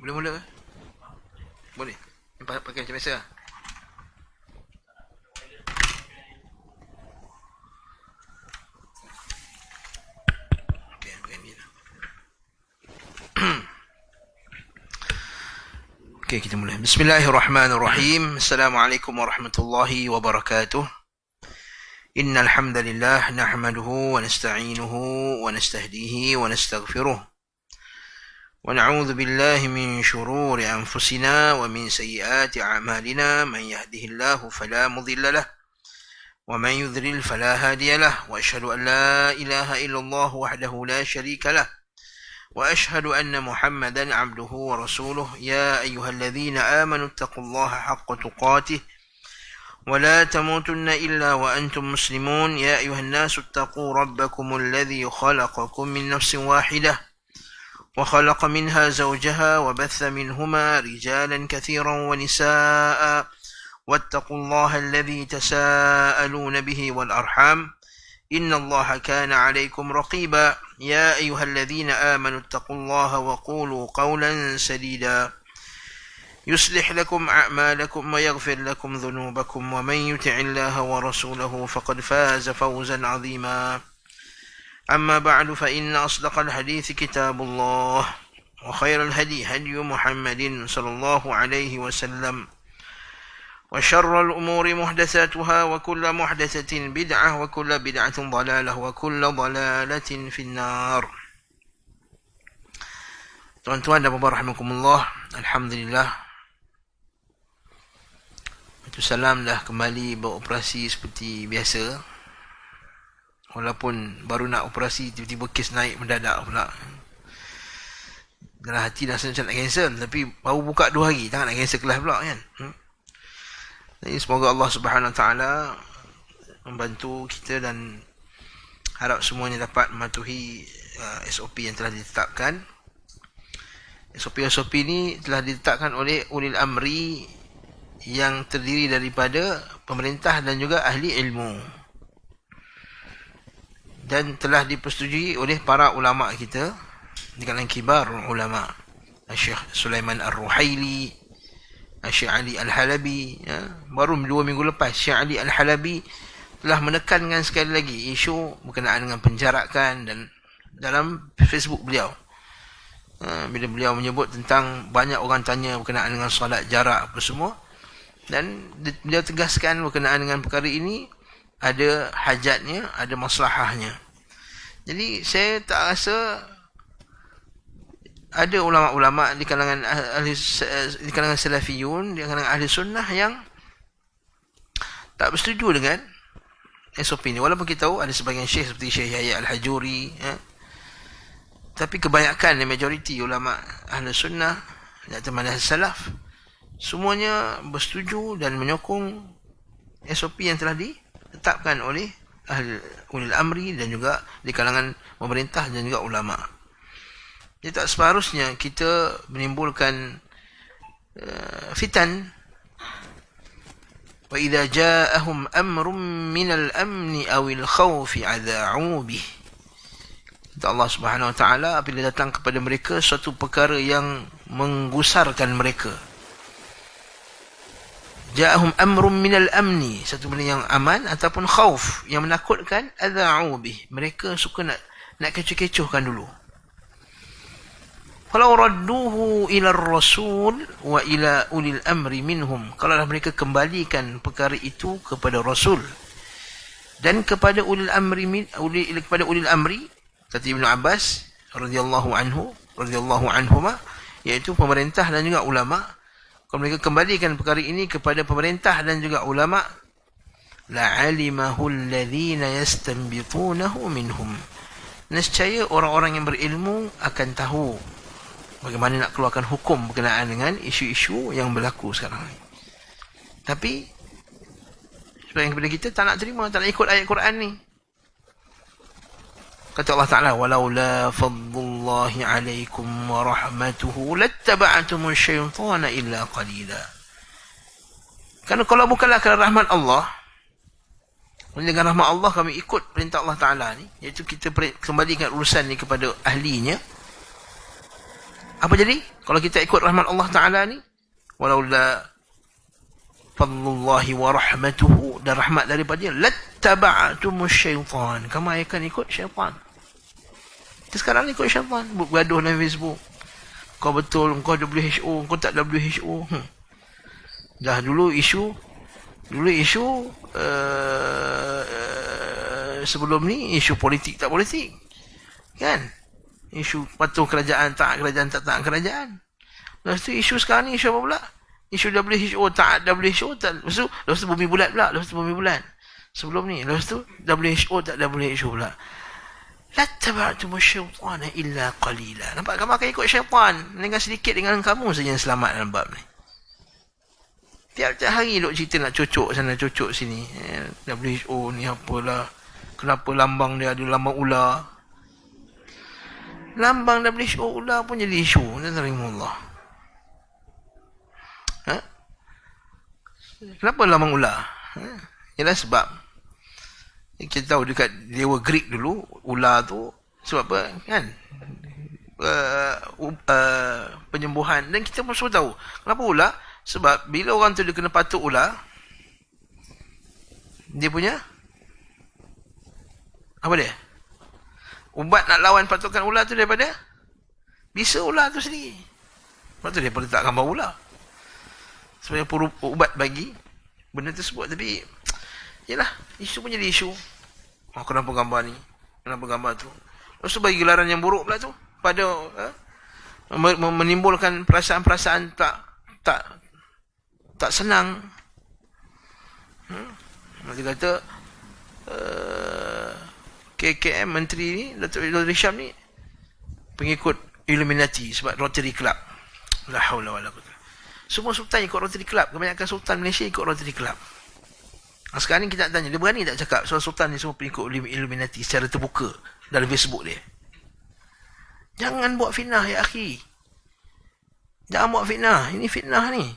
Boleh mula ke? Boleh. Pakai macam biasa. Okey, begini. Okey, kita mulai. Bismillahirrahmanirrahim. Assalamualaikum warahmatullahi wabarakatuh. Innal hamdalillah nahmaduhu wa nasta'inuhu wa nastahdihi wa nastaghfiruh. Wa na'udzu billahi min shururi anfusina wa min sayyiati a'malina. Man yahdihillahu fala mudilla lahu wa man yudlil fala hadiya lahu. Wa asyhadu an la ilaha illallah wahdahu la syarika lahu. وأشهد أن محمدا عبده ورسوله يا أيها الذين آمنوا اتقوا الله حق تقاته ولا تموتن إلا وأنتم مسلمون يا أيها الناس اتقوا ربكم الذي خلقكم من نفس واحدة وخلق منها زوجها وبث منهما رجالا كثيرا ونساء واتقوا الله الذي تساءلون به والأرحام إن الله كان عليكم رقيبا يا أيها الذين آمنوا اتقوا الله وقولوا قولا سديدا يصلح لكم أعمالكم ويغفر لكم ذنوبكم ومن يطع الله ورسوله فقد فاز فوزا عظيما أما بعد فإن أصدق الحديث كتاب الله وخير الهدي هدي محمد صلى الله عليه وسلم وشر الأمور محدثاتها وكل محدثة بدعة وكل بدعة ضلالة وكل ضلالة في النار. Tuan-tuan dan puan rahimakumullah, alhamdulillah. Itu salam dah kembali beroperasi seperti biasa. Walaupun baru nak operasi tiba-tiba kes naik mendadak pula. Dalam hati dah macam nak cancel, tapi baru buka 2 hari tak nak cancel kelas pula kan. Jadi semoga Allah Subhanahu Wa Taala membantu kita dan harap semuanya dapat mematuhi SOP yang telah ditetapkan. SOP ni telah ditetapkan oleh ulil amri yang terdiri daripada pemerintah dan juga ahli ilmu. Dan telah dipersetujui oleh para ulama kita di kalangan kibar ulama. Syekh Sulaiman Ar-Ruhaili, Syekh Ali Al-Halabi, baru 2 minggu lepas Syekh Ali Al-Halabi telah menekankan sekali lagi isu berkenaan dengan penjarakan dan dalam Facebook beliau. Bila beliau menyebut tentang banyak orang tanya berkenaan dengan solat jarak apa semua, dan beliau tegaskan berkenaan dengan perkara ini ada hajatnya, ada maslahahnya. Jadi saya tak rasa ada ulama-ulama di kalangan di kalangan salafiyun, di kalangan ahli sunnah yang tak bersetuju dengan SOP ni. Walaupun kita tahu ada sebahagian syekh seperti Syekh Yahya Al-Hajuri, tapi kebanyakan, majoriti ulama ahli sunnah dan teman salaf semuanya bersetuju dan menyokong SOP yang telah ditetapkan oleh ahli ulil amri dan juga di kalangan pemerintah dan juga ulama. Jadi tak seharusnya kita menimbulkan fitan. Wa idza ja'ahum amrun minal amni awil khawfi adha'u bih. Kata Allah Subhanahu Wa Taala, apabila datang kepada mereka suatu perkara yang menggusarkan mereka. Ja'ahum amrun minal amni, satu benda yang aman ataupun khauf yang menakutkan, adha'u bih. Mereka suka nak kecoh-kecohkan dulu. Kalau radduhu ila rasul wa ila ulil amri minhum, kalaulah mereka kembalikan perkara itu kepada rasul dan kepada ulil amri kepada ulil amri, kata Ibnu Abbas radhiyallahu anhuma, iaitu pemerintah dan juga ulama. Kalau mereka kembalikan perkara ini kepada pemerintah dan juga ulama, la alimahu alladhina yastanbitunahu minhum, nescaya orang-orang yang berilmu akan tahu bagaimana nak keluarkan hukum berkenaan dengan isu-isu yang berlaku sekarang ni. Tapi sebagian kepada kita tak nak terima, tak nak ikut ayat Quran ni. Kata Allah Ta'ala, walaula fadlullahi alaikum wa rahmatuhu lattaba'tumu syaitana illa qalila. Kerana kalau bukanlah kerana rahmat Allah, dengan rahmat Allah kami ikut perintah Allah Ta'ala ni, iaitu kita kembalikan urusan ni kepada ahlinya, Apa jadi? Kalau kita ikut rahmat Allah Ta'ala ni, walaula fadlullahi wa rahmatuhu, dan rahmat daripada dia, lattaba'tumus syaitan, kamu akan ikut syaitan. Kita sekarang ni ikut syaitan, bergaduh dalam Facebook. Kau betul, kau WHO, kau tak WHO. Dah dulu isu sebelum ni isu politik tak politik, kan? Isu patuh kerajaan tak taat kerajaan. Lepas tu isu sekarang ni isu apa pula? Isu WHO taat WHO tak. Lepas tu bumi bulat pula. Sebelum ni lepas tu WHO tak WHO pula. La tabatumush syaitana illa qalila. Nampak, kamu akan ikut syaitan dengan sedikit, dengan kamu saja yang selamat dalam bab ni. Tiap-tiap hari duk cerita nak cocok sana cocok sini. WHO ni apalah, kenapa lambang dia ada lambang ular. Lambang WHO ular pun jadi isu. Nazarimullah. Kenapa lambang ular? Ialah sebab kita tahu dekat dewa Greek dulu, ular tu sebab apa, kan? Penyembuhan. Dan kita pun semua tahu kenapa ular. Sebab bila orang tu dia kena patuk ular, dia punya apa dia? Ubat nak lawan patukan ular tu daripada bisa ular tu sendiri. Sebab tu dia pun letak gambar ular sebagai ubat bagi benda tersebut. Tapi yalah, isu pun jadi isu. Kenapa gambar ni, kenapa gambar tu. Lepas tu bagi gelaran yang buruk pula tu pada menimbulkan perasaan-perasaan tak senang. Dia kata KKM menteri ni, Datuk Hisham ni pengikut Illuminati sebab Rotary Club. La haula wala quwwata. Semua sultan ikut Rotary Club. Kebanyakan sultan Malaysia ikut Rotary Club. Sekarang ni kita nak tanya, dia berani tak cakap soal sultan ni semua pengikut Illuminati secara terbuka dalam Facebook dia? Jangan buat fitnah ya akhi. Jangan buat fitnah. Ini fitnah ni.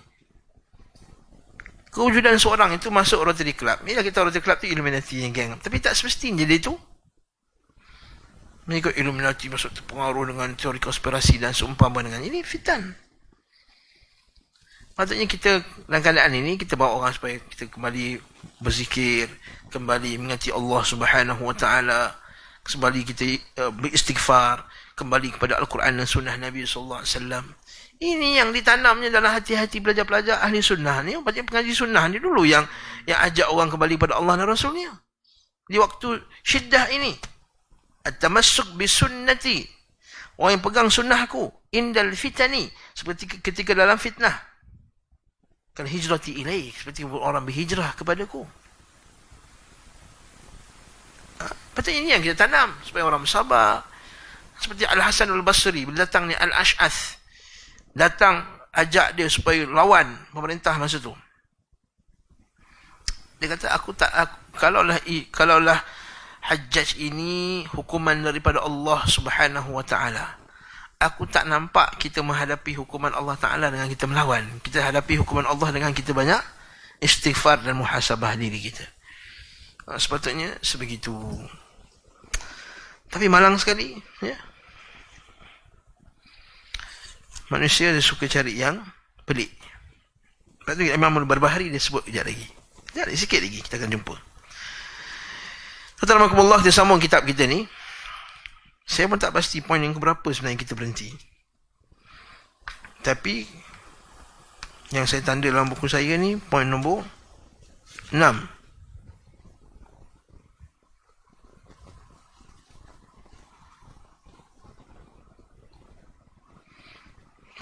Kewujudan seorang itu masuk Rotary Club. Yalah, kita Rotary Club tu Illuminati yang geng. Tapi tak semestinya dia tu mengikut Illuminati, masuk terpengaruh dengan teori konspirasi dan seumpama dengan ini fitan. Patutnya kita dalam keadaan ini kita bawa orang supaya kita kembali berzikir, kembali mengingati Allah Subhanahu Wa Taala, kembali kita beristighfar, kembali kepada Al-Quran dan Sunnah Nabi Sallallahu Alaihi Wasallam. Ini yang ditanamnya dalam hati-hati pelajar-pelajar ahli sunnah ni, baca pengaji sunnah ni dulu yang ajak orang kembali pada Allah dan Rasulnya. Di waktu syiddah ini, at-tamassuk bi sunnati, orang yang pegang sunnahku, indal fitani, seperti ketika dalam fitnah. Kan hijrati ilaik, seperti orang berhijrah kepadaku. Patutnya ini yang kita tanam supaya orang bersabar. Seperti Al-Hasan Al-Basri bila datang ni Al-Ash'ath, datang ajak dia supaya lawan pemerintah masa tu. Dia kata kalaulah Hajjaj ini hukuman daripada Allah Subhanahu Wa Taala, aku tak nampak kita menghadapi hukuman Allah Ta'ala dengan kita melawan. Kita hadapi hukuman Allah dengan kita banyak istighfar dan muhasabah diri kita. Sepatutnya sebegitu. Tapi malang sekali, ya. Manusia dia suka cari yang pelik. Lepas tu Imam Al-Barbahari dia sebut sekejap lagi. Sikit lagi kita akan jumpa. Assalamualaikum, kita sambung kitab kita ni. Saya pun tak pasti poin yang keberapa sebenarnya kita berhenti. Tapi yang saya tanda dalam buku saya ni poin nombor 6.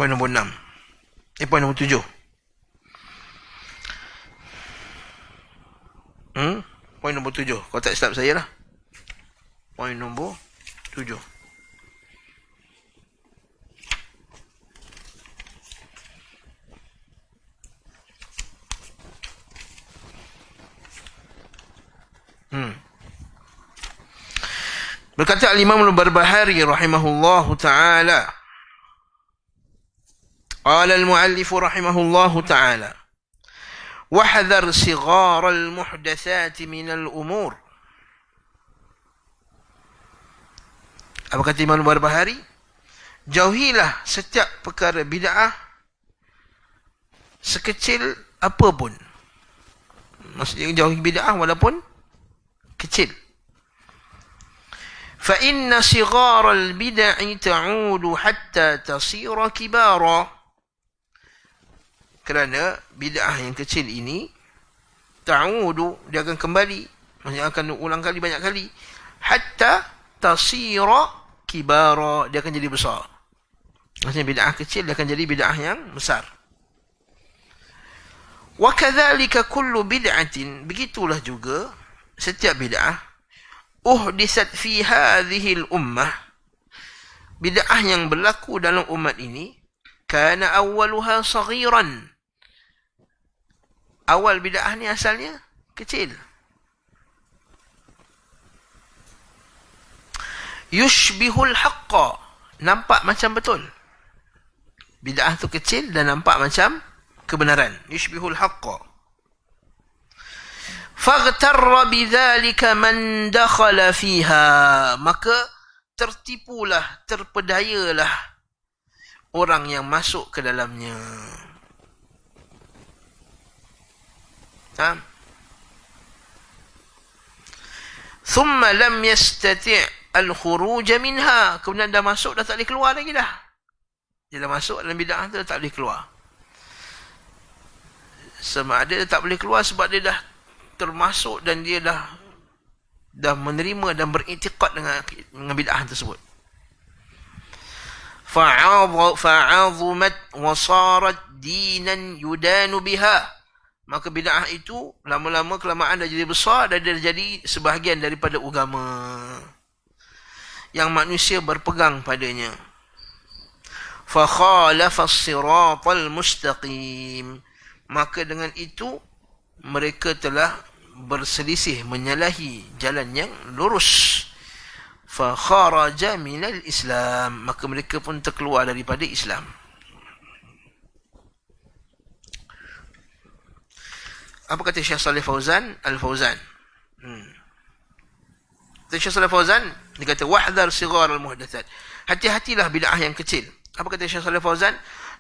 Poin nombor 6. Poin nombor 7. Poin nombor 7. Kau tak silap saya lah. Poin nombor 7. Berkata Al-Imam Al-Barbahari rahimahullahu ta'ala, qala al-muallif rahimahullahu ta'ala, wahdhar sighar al-muhdatsat min al-umur. Apa kata Imam Al-Barbahari? Jauhilah setiap perkara bid'ah sekecil apa pun. Maksudnya jauhi bid'ah walaupun kecil. Fa inna sighara al-bid'ah ta'udu hatta tasira kibara. Kerana bid'ah yang kecil ini ta'udu, dia akan kembali, maksudnya akan ulang kali banyak kali, hatta tasira kibara, dia akan jadi besar. Maksudnya bid'ah kecil dia akan jadi bid'ah yang besar. Wa kadzalika kullu bid'atin, begitulah juga setiap bid'ah uhdisat fi hadhihi al-ummah, bid'ah yang berlaku dalam umat ini, kana awwaluha saghiran, awal bid'ah ni asalnya kecil. Yushbihul haqqa, nampak macam betul. Bid'ah tu kecil dan nampak macam kebenaran. Yushbihul haqqa. Faghtarra bidzalika man dakhala fiha, maka tertipulah, terpedayalah orang yang masuk ke dalamnya. Thumma lam yastati' al-khuruj minha, kemudian dah masuk, dah tak boleh keluar lagi dah. Dia dah masuk dalam bid'ah tu, dah tak boleh keluar. Sama ada dia tak boleh keluar sebab dia dah termasuk dan dia dah menerima dan beriktikad dengan bid'ah tersebut. Fa'azumat wa sarat dinan yudanu biha, maka bid'ah itu lama-lama kelamaan dah jadi besar dan dia jadi sebahagian daripada agama yang manusia berpegang padanya. Fa khalafa as-siratal mustaqim, maka dengan itu mereka telah berselisih, menyalahi jalan yang lurus. Fa kharaja minal Islam, maka mereka pun terkeluar daripada Islam. Apa kata Syekh Saleh Fauzan Al-Fauzan? Syekh Saleh Fauzan dia kata wahdhar sighar al-muhdatsat, hati-hatilah bid'ah yang kecil. Apa kata Syekh Saleh Fauzan?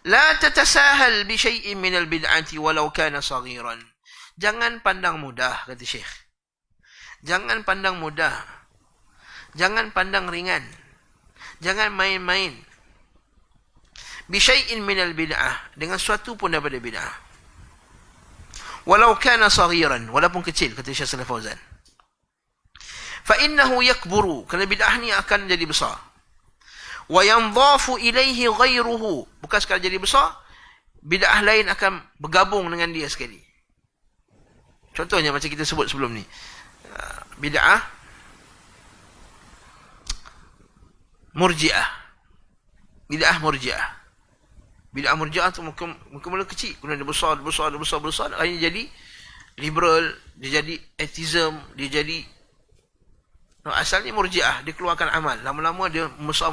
La tatasahal bi syai'in min al-bid'ati walau kana saghiran. Jangan pandang mudah, kata Syekh. Jangan pandang mudah. Jangan pandang ringan. Jangan main-main. Bi syai'in min al-bid'ah, dengan suatu pun daripada bid'ah. Walau kana saghiran, walaupun kecil, kata Syekh Saleh Fauzan. Fa innahu yakburu, kerana bid'ah ni akan jadi besar. Wa yanzafu ilaihi ghairuhu, bukan sekadar jadi besar, bid'ah lain akan bergabung dengan dia sekali. Contohnya macam kita sebut sebelum ni, bid'ah murji'ah. Bid'ah murji'ah. Bid'ah murji'ah tu mula kecil, kemudian dia besar, akhirnya jadi liberal, dia jadi atheism, dia jadi asalnya murji'ah, dia keluarkan amal, lama-lama dia besar,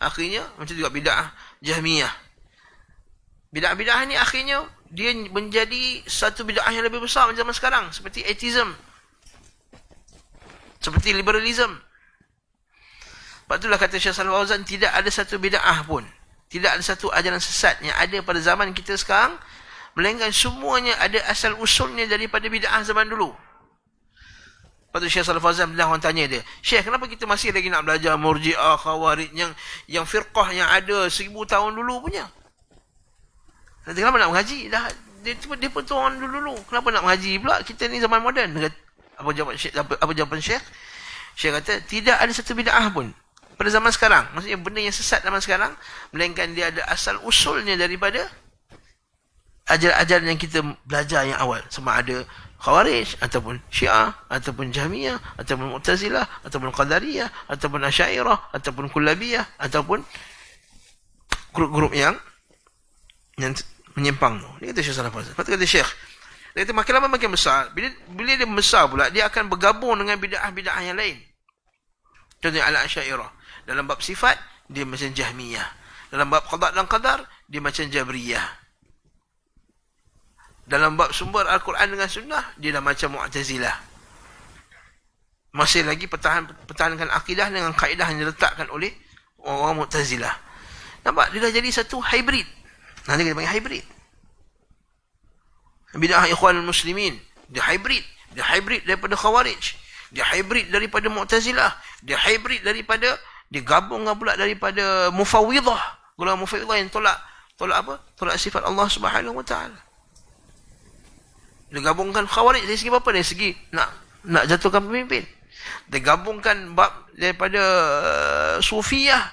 akhirnya macam juga bid'ah Jahmiyah. Bid'ah ni akhirnya dia menjadi satu bid'ah yang lebih besar zaman sekarang, seperti atheism, seperti liberalism. Sebab itulah kata Syekh Saleh Fauzan, tidak ada satu bid'ah pun, tidak ada satu ajaran sesat yang ada pada zaman kita sekarang, melainkan semuanya ada asal usulnya daripada bid'ah zaman dulu. Lepas tu Syekh Saleh Fauzan, bila orang tanya dia, Syekh, kenapa kita masih lagi nak belajar Murji'ah, Khawarij, yang firqah yang ada 1000 tahun dulu punya? Nanti kenapa nak mengaji? Dia pun tu orang dulu. Kenapa nak mengaji pula? Kita ni zaman moden. Apa jawapan Syekh? Syekh kata, tidak ada satu bid'ah pun pada zaman sekarang. Maksudnya benda yang sesat zaman sekarang, melainkan dia ada asal usulnya daripada ajaran-ajaran yang kita belajar yang awal. Sama ada Khawarij, ataupun Syiah, ataupun Jahmiyah, ataupun Mu'tazilah, ataupun Qadariyah, ataupun Asy'ariyah, ataupun Kullabiyah, ataupun grup-grup yang menyimpang tu. Dia kata Syekh Saleh Fauzan. Lepas tu kata Syekh, dia kata makin lama makin besar. Bila dia besar pula, dia akan bergabung dengan bid'ah-bid'ah yang lain. Contohnya Al-Asy'ariyah. Dalam bab sifat, dia macam Jahmiyah. Dalam bab qada dan qadar, dia macam Jabriyah. Dalam bab sumber Al-Quran dengan Sunnah, dia dah macam Mu'tazilah. Masih lagi pertahankan akidah dengan kaedah yang diletakkan oleh orang Mu'tazilah. Nampak? Dia dah jadi satu hybrid. Nanti kita panggil hybrid. Bid'ah Ikhwanul Muslimin. Dia hybrid. Dia hybrid daripada Khawarij. Dia hybrid daripada Mu'tazilah. Dia hybrid daripada, dia gabungkan pula daripada Mufawwidah. Golongan Mufawwidah yang tolak apa? Tolak sifat Allah Subhanahu wa taala. Dia gabungkan Khawarij dari segi apa? Dari segi nak jatuhkan pemimpin. Dia gabungkan bab daripada Sufiyah,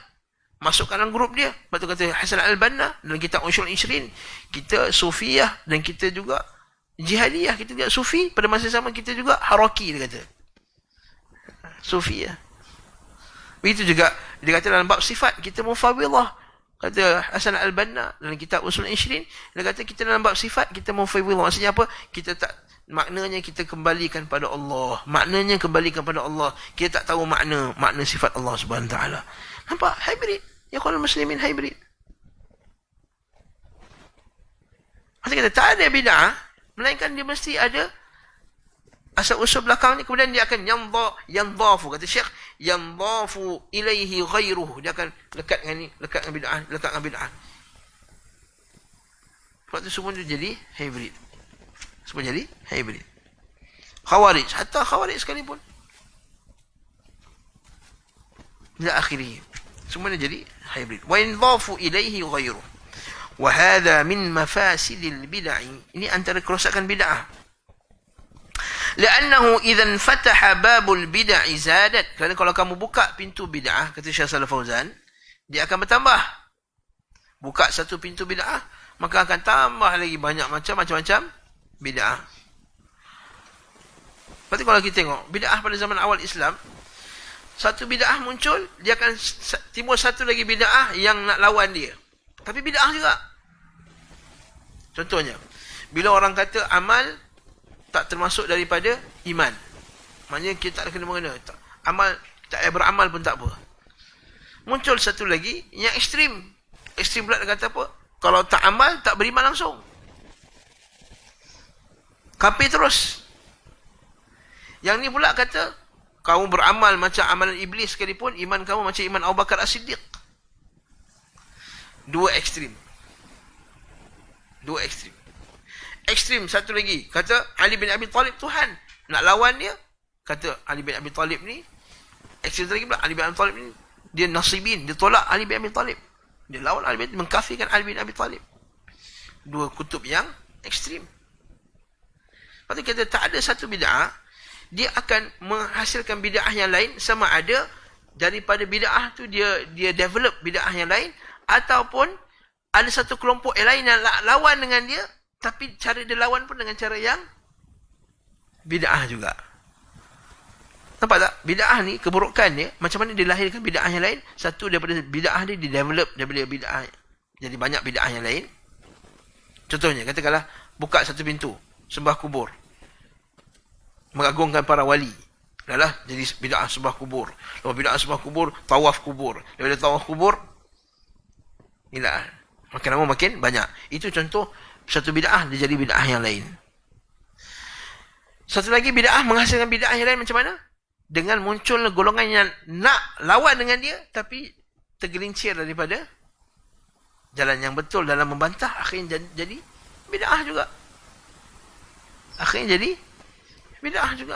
masukkan dalam grup dia. Lepas tu kata Hasan Al-Banna dalam kitab Ushul Ishrin, kita Sufiyah dan kita juga Jihadiyah, kita juga Sufi, pada masa sama kita juga Haraki, dia kata. Sufiyah. Begitu juga dia kata dalam bab sifat kita Mufawwidah. Kata Hasan Al-Banna dalam kitab Usul Ishrin, dia kata kita dalam bab sifat kita Mufawwidah. Maksudnya apa? Kita tak, maknanya kita kembalikan pada Allah. Maknanya kembalikan pada Allah. Kita tak tahu makna sifat Allah Subhanahu wa taala. Nampak? Hybrid. Ya kaum muslimin hybrid. Maksudnya kata tak ada bid'ah, melainkan dia mesti ada asal usul belakang ni, kemudian dia akan yandhafu, kata Syekh, yandhafu ilaihi ghairuhu, dia akan lekat dengan ni, lekat dengan bid'ah. Sebab tu semua dia jadi hybrid. Semua jadi hybrid. Khawarij, hatta Khawarij sekalipun. Ila akhirih. Semua dia jadi hybrid. Wa yandhafu ilaihi ghairuhu. Wa hadha min mafasidil bid'ah. Ini antara kerosakan bid'ah. Li'annahu idhan fataha babul bid'ah zadat. Kerana kalau kamu buka pintu bid'ah, kata Syekh Shalih Fauzan, dia akan bertambah. Buka satu pintu bid'ah, maka akan tambah lagi banyak macam-macam bid'ah. Berarti kalau kita tengok bid'ah pada zaman awal Islam, satu bid'ah muncul, dia akan timbul satu lagi bid'ah yang nak lawan dia. Tapi bid'ah juga. Contohnya, bila orang kata amal tak termasuk daripada iman, maknanya kita tak kena mengena. Amal, tak payah beramal pun tak apa. Muncul satu lagi yang ekstrim. Ekstrim pula dia kata apa? Kalau tak amal, tak beriman langsung. Kafir terus. Yang ni pula kata, kamu beramal macam amalan iblis sekalipun, iman kamu macam iman Abu Bakar As-Siddiq. Dua ekstrim. Ekstrim satu lagi, kata Ali bin Abi Talib Tuhan. Nak lawan dia, kata Ali bin Abi Talib ni, ekstrim lagi pula, Ali bin Abi Talib ni, dia nasibin, dia tolak Ali bin Abi Talib. Dia lawan Ali bin, mengkafirkan Ali bin Abi Talib. Dua kutub yang ekstrim. Lepas tu kata tak ada satu bid'ah, dia akan menghasilkan bid'ah yang lain, sama ada daripada bid'ah tu dia develop bid'ah yang lain, ataupun ada satu kelompok yang lain yang lawan dengan dia, tapi cara dia lawan pun dengan cara yang bid'ah juga. Nampak tak? Bid'ah ni, keburukan dia, macam mana dia lahirkan bid'ah yang lain? Satu, daripada bid'ah dia develop daripada bid'ah, jadi banyak bid'ah yang lain. Contohnya, katakanlah buka satu pintu, sembah kubur, mengagungkan para wali. Adalah jadi bid'ah sembah kubur. Lepas bid'ah sembah kubur, tawaf kubur. Daripada tawaf kubur, inilah, makin lama makin banyak. Itu contoh satu bid'ah, dia jadi bid'ah yang lain. Satu lagi bid'ah menghasilkan bid'ah yang lain macam mana? Dengan munculnya golongan yang nak lawan dengan dia, tapi tergelincir daripada jalan yang betul dalam membantah, akhirnya jadi bid'ah juga. Akhirnya jadi bid'ah juga.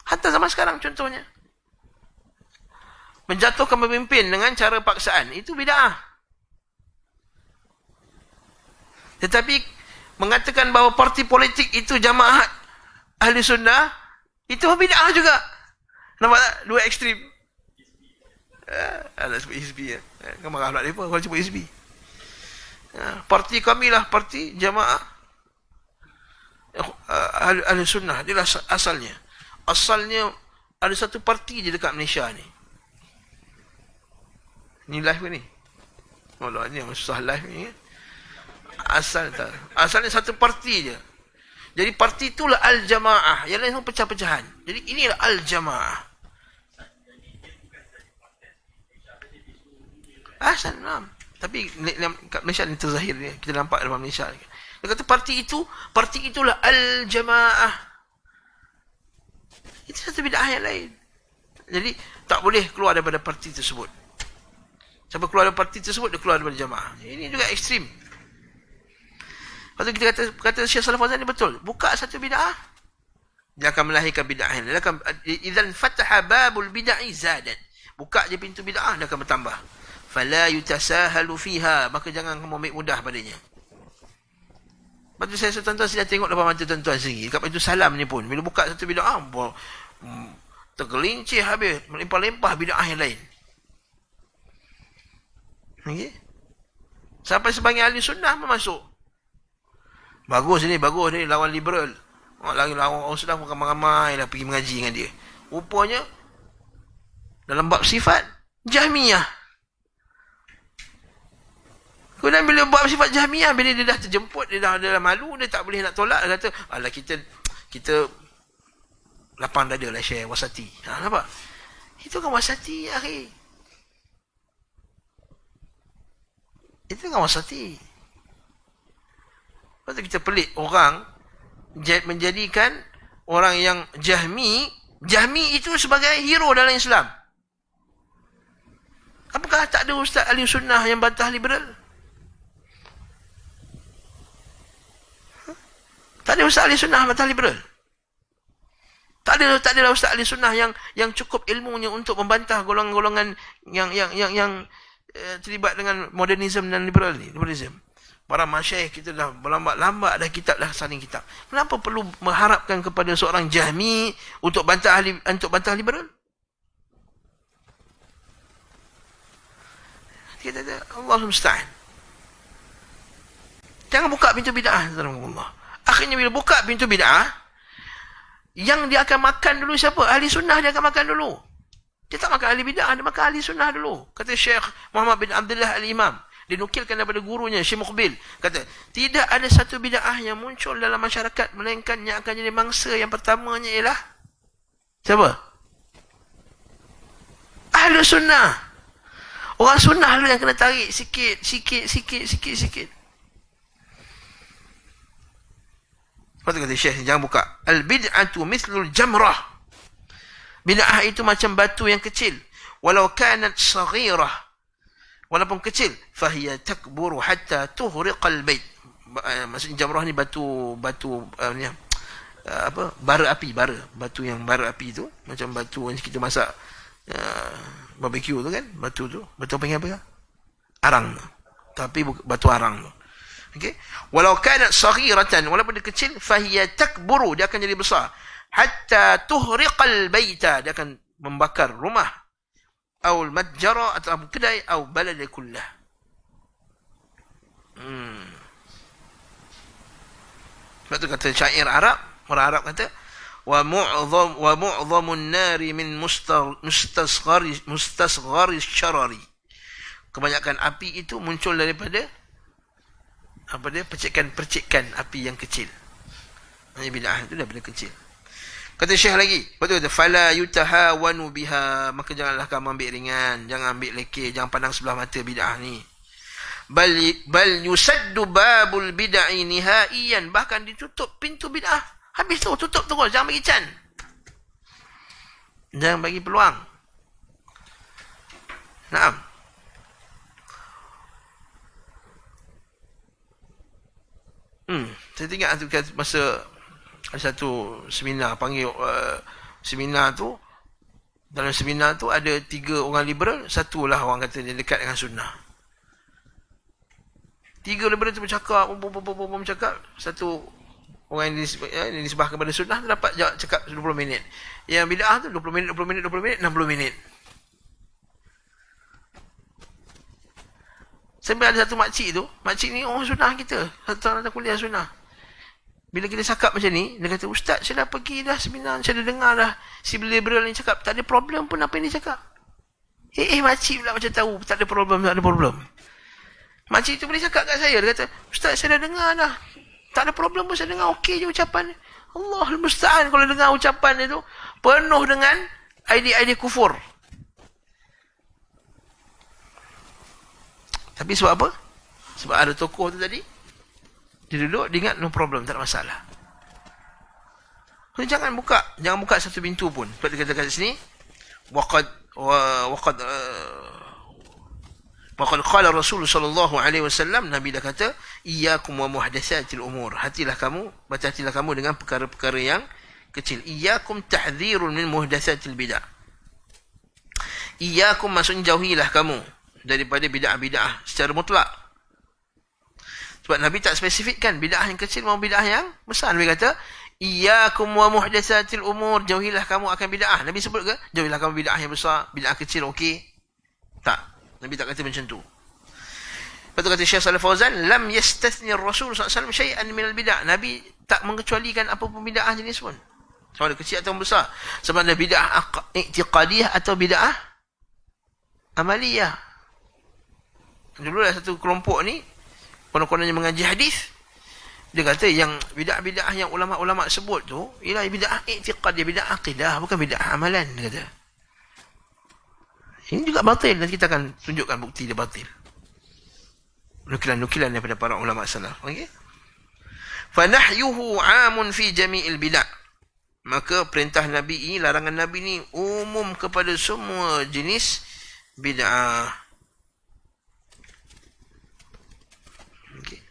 Hatta zaman sekarang contohnya, menjatuhkan pemimpin dengan cara paksaan, itu bid'ah. Tetapi mengatakan bahawa parti politik itu jamaah ahli sunnah, itu bid'ah juga. Nampak tak? Dua ekstrim. Nak sebut Hizbi. Kamu marah pula mereka kalau sebut Hizbi. Parti kami lah parti jamaah ahli sunnah. Dia lah asalnya. Asalnya ada satu parti je dekat Malaysia ni. Ni live ke ni? Oh lah, ni yang susah live ni. Asalnya satu parti je. Jadi parti itulah Al-Jamaah. Yang lain semua pecah-pecahan. Jadi inilah Al-Jamaah. Asal enam. Tapi kat Malaysia ni terzahir dia. Kita nampak dalam Malaysia. Dia kata parti itulah Al-Jamaah. Itu satu bid'ah yang lain. Jadi tak boleh keluar daripada parti tersebut. Sampai keluar dari parti tersebut, dia keluar daripada jamaah. Ini juga ekstrim. Lepas tu kita kata Syekh Saleh Fauzan ni betul. Buka satu bid'ah, dia akan melahirkan bid'ah yang lain. Idzan fataha babul bid'ah zadat. Buka je pintu bid'ah, dia akan bertambah. Fala yutasahalu fiha, maka jangan kamu ambil mudah padanya. Lepas tu saya tuan-tuan sudah tengok depan mata tuan-tuan sendiri. Dekat pintu salam ni pun, bila buka satu bid'ah, tergelincir habis, melimpah-limpah bid'ah yang lain. Okay? Sampai sebagian ahli sunnah pun masuk. Bagus ni, lawan liberal. Lagi lawan orang sudah ramai-ramai lah pergi mengaji dengan dia. Rupanya, dalam bab sifat, Jahmiyah. Kemudian bila bab sifat Jahmiyah, bila dia dah terjemput, dia dah malu, dia tak boleh nak tolak, dia kata, alah kita lapang dada lah share wasati. Nampak? Itu kan wasati, akhi. Itu kan wasati. Lepas tu kita pelik orang menjadikan orang yang Jahmi itu sebagai hero dalam Islam. Apakah tak ada ustaz ahli sunnah yang bantah liberal? Tak ada ustaz ahli sunnah bantah liberal. Tak ada ustaz ahli sunnah yang cukup ilmunya untuk membantah golongan-golongan yang terlibat dengan modernisme dan liberalisme. Para masyaikh kita dah berlambat-lambat dah kitab dah saling kitab. Kenapa perlu mengharapkan kepada seorang Jahmi untuk bantah liberal? Kita Allah musta'an. Jangan buka pintu bid'ah, Allah. Akhirnya bila buka pintu bid'ah, yang dia akan makan dulu siapa? Ahli sunnah dia akan makan dulu. Dia tak makan ahli bid'ah, dia makan ahli sunnah dulu. Kata Syekh Muhammad bin Abdullah Al-Imam, dinukilkan daripada gurunya Syekh Muqbil, kata, tidak ada satu bid'ah yang muncul dalam masyarakat melainkan yang akan jadi mangsa yang pertamanya ialah siapa? Ahli sunnah. Orang sunnah dulu yang kena tarik sikit. Lepas tu kata Syekh, jangan buka. Al-bid'atu mithlul jamrah. Bid'ah itu macam batu yang kecil. Walau kanat saghirah. Walaupun kecil. Fahiya takburu hatta tuhriqal bait. Maksudnya jamrah ni batu bara api. Batu yang bara api tu. Macam batu yang kita masak barbecue tu kan. Batu apa yang apa? Arang. Tapi batu arang tu. Okay. Walau kanat saghiratan, walaupun dia kecil, fahiya takburu, dia akan jadi besar. Hatta tuhriqal baita, dia akan membakar rumah. Atau matjara, atau kedai, atau balad kullah. Sebab tu kata syair Arab, orang Arab kata, wa mu'dhamun nari min mustasghari syarari. Kebanyakan api itu muncul daripada percikan api yang kecil. Maksudnya bid'ah itu daripada kecil. Kata Syekh lagi, betul kata, fala yutahawanu biha, maka janganlah kamu ambil ringan, jangan ambil lekeh, jangan pandang sebelah mata bid'ah ni. Bal yusaddu babul bid'ah nihaiyan, bahkan ditutup pintu bid'ah. Habis tu, tutup terus, jangan bagi can. Jangan bagi peluang. Naam. Saya ingat masa ada satu seminar, panggil seminar tu, dalam seminar tu ada 3 orang liberal, satulah orang kata dia dekat dengan sunnah. 3 liberal tu bercakap, satu orang yang disebah kepada sunnah tu dapat cakap 20 minit. Yang bid'ah tu 20 minit, 60 minit. Sampai ada satu makcik ni orang sunnah kita, satu orang kuliah sunnah. Bila kita cakap macam ni, dia kata, Ustaz, saya dah pergi dah seminar, saya dah dengar dah si liberal ni cakap, tak ada problem pun apa yang dia cakap. Makcik pula macam tahu, tak ada problem. Makcik tu boleh cakap kat saya, dia kata, Ustaz, saya dah dengar dah, tak ada problem pun, saya dengar okey je ucapan. Allahul musta'an, kalau dengar ucapan dia tu, penuh dengan idea-idea kufur. Tapi sebab apa? Sebab ada tokoh tu tadi, dia duduk, dia ingat no problem, tak ada masalah. So, jangan buka satu pintu pun. Sebab dia kata kat sini, waqad Waqad qala Rasul sallallahu alaihi wasallam, Nabi dah kata, iyyakum wa muhdatsatil umur. Hati-hatilah kamu dengan perkara-perkara yang kecil. Iyyakum tahdhirun min muhdatsatil bid'ah. Iyyakum maksudnya jauhilah kamu daripada bid'ah-bid'ah secara mutlak. Sebab Nabi tak spesifikkan bid'ah yang kecil maupun bid'ah yang besar. Nabi kata, iyyakum wa muhdatsatil umur, jauhilah kamu akan bid'ah. Nabi sebut ke? Jauhilah kamu bid'ah yang besar, bid'ah kecil okey? Tak. Nabi tak kata macam tu. Lepas tu kata Syekh Shalih Fauzan, lam yastathni Rasul SAW syai'an minal bid'ah. Nabi tak mengecualikan apa pun bid'ah jenis pun. Sama ada kecil atau besar. Sama ada bid'ah i'tiqadiyah atau bid'ah amaliyah. Dulu ada satu kelompok ni, konon-kononnya mengaji hadis. Dia kata yang bid'ah-bid'ah yang ulama-ulama sebut tu, ialah bid'ah i'tiqadiyah, bid'ah aqidah, bukan bid'ah amalan, dia kata. Ini juga batil, dan kita akan tunjukkan bukti dia batil. Nukilan-nukilan daripada para ulama salaf. Okey. Fa nahyuhu 'amun fi jami'il bid'ah. Maka perintah Nabi ini, larangan Nabi ini umum kepada semua jenis bid'ah. Okey.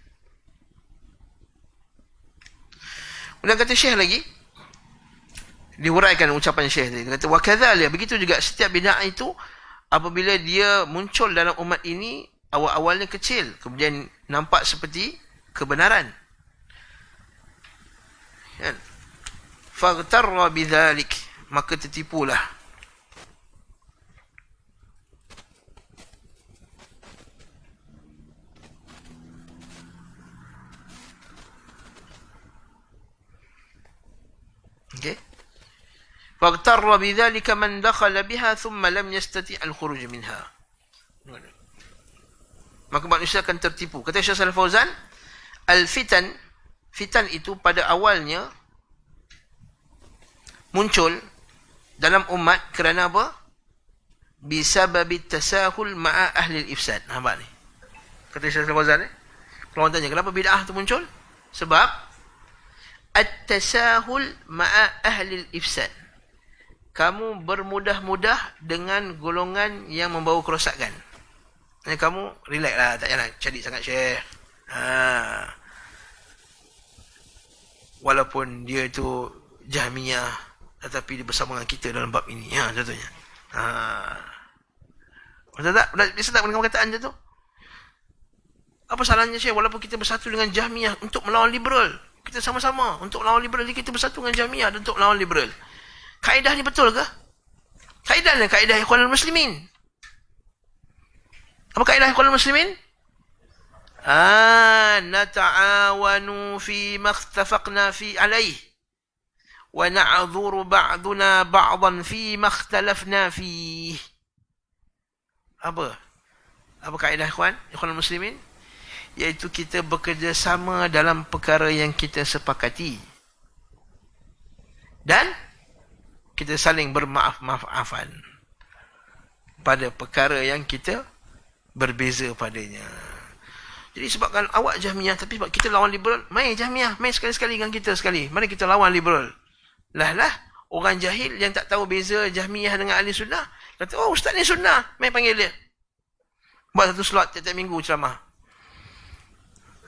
Kemudian kata Syekh lagi, dihuraikan ucapan Syekh tadi. Dia kata wa kadzalika, begitu juga setiap bid'ah itu apabila dia muncul dalam umat ini, awal-awalnya kecil, kemudian nampak seperti kebenaran. Kan? Faghtarra bidzalik, maka tertipulah. Okey. Faghtarra bidzalika man dakhala biha thumma lam yastati' al-khuruj minha. Maka manusia akan tertipu. Kata Syekh Shalih Fauzan, al-fitan, fitan itu pada awalnya muncul dalam umat kerana apa? Bisababi tasahul ma'a ahli al-ifsad. Nampak ni? Kata Syekh Shalih Fauzan ni. Kalau orang tanya, kenapa bid'ah tu muncul? Sebab at-tasahul ma'a ahli al-ifsad. Kamu bermudah-mudah dengan golongan yang membawa kerosakan. Jadi kamu relax lah, tak payah nak cari sangat Syekh. Walaupun dia tu Jahmiyah, tetapi dia bersama dengan kita dalam bab ini. Contohnya. Betul tak? Biasa tak dengan perkataan dia tu? Apa salahnya Syekh, walaupun kita bersatu dengan Jahmiyah untuk melawan liberal. Kita sama-sama untuk melawan liberal, kita bersatu dengan Jahmiyah untuk melawan liberal. Kaedah ni betul ke? Kaedahnya kaedah Ikhwanul Muslimin. Apa kaedah Ikhwanul Muslimin? Nata'awanu fi makhtafaqna fi alaih wa na'dhuru ba'duna ba'dan fi makhtalafna fi. Apa kaedah Ikhwanul Muslimin? Iaitu kita bekerjasama dalam perkara yang kita sepakati. Dan kita saling bermaaf-maafan pada perkara yang kita berbeza padanya. Jadi sebabkan awak Jahmiyah, tapi sebab kita lawan liberal, mai Jahmiyah, mai sekali-sekali dengan kita sekali. Mari kita lawan liberal. Lah, orang jahil yang tak tahu beza Jahmiyah dengan ahli sunnah, kata, oh ustaz ni sunnah, mai panggil dia. Buat satu slot tiap-tiap minggu ceramah.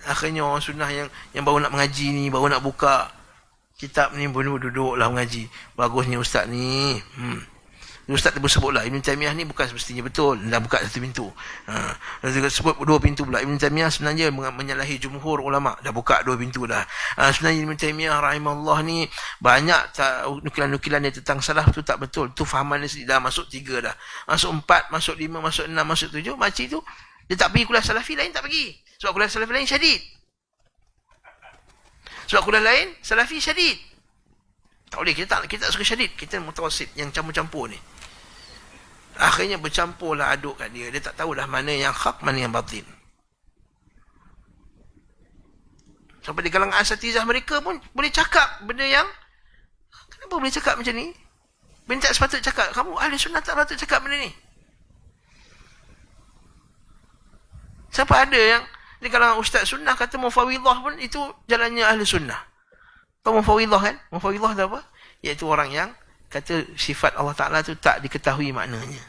Akhirnya orang sunnah yang baru nak mengaji ni, baru nak buka kitab ni, boleh duduklah mengaji. Bagusnya ustaz ni. Ustaz tu sebutlah Ibn Taymiyah ni bukan semestinya betul. Dah buka satu pintu. Sebut dua pintu pula. Ibn Taymiyah sebenarnya menyalahi jumhur ulama. Dah buka dua pintu dah. Sebenarnya Ibn Taymiyah rahimahullah ni banyak nukilan-nukilan dia tentang salaf tu tak betul. Tu fahaman dia dah masuk 3 dah. Masuk 4, masuk 5, masuk 6, masuk 7. Makcik tu dia tak pergi kuliah salafi lain, tak pergi. Sebab kuliah salafi lain syadid. Sebab kuliah lain salafi syadid. Tak boleh, kita tak suka syadid. Kita mutawasid yang campur-campur ni. Akhirnya bercampurlah aduk kat dia. Dia tak tahu dah mana yang hak, mana yang batin. Sampai di kalangan asatizah mereka pun boleh cakap benda yang, kenapa boleh cakap macam ni? Benda tak sepatut cakap. Kamu ahli sunnah tak patut cakap benda ni. Siapa ada yang di kalangan ustaz sunnah kata mufawidah pun itu jalannya ahli sunnah. Tahu mufawidah kan? Mufawidah tu apa? Iaitu orang yang kata sifat Allah Ta'ala tu tak diketahui maknanya.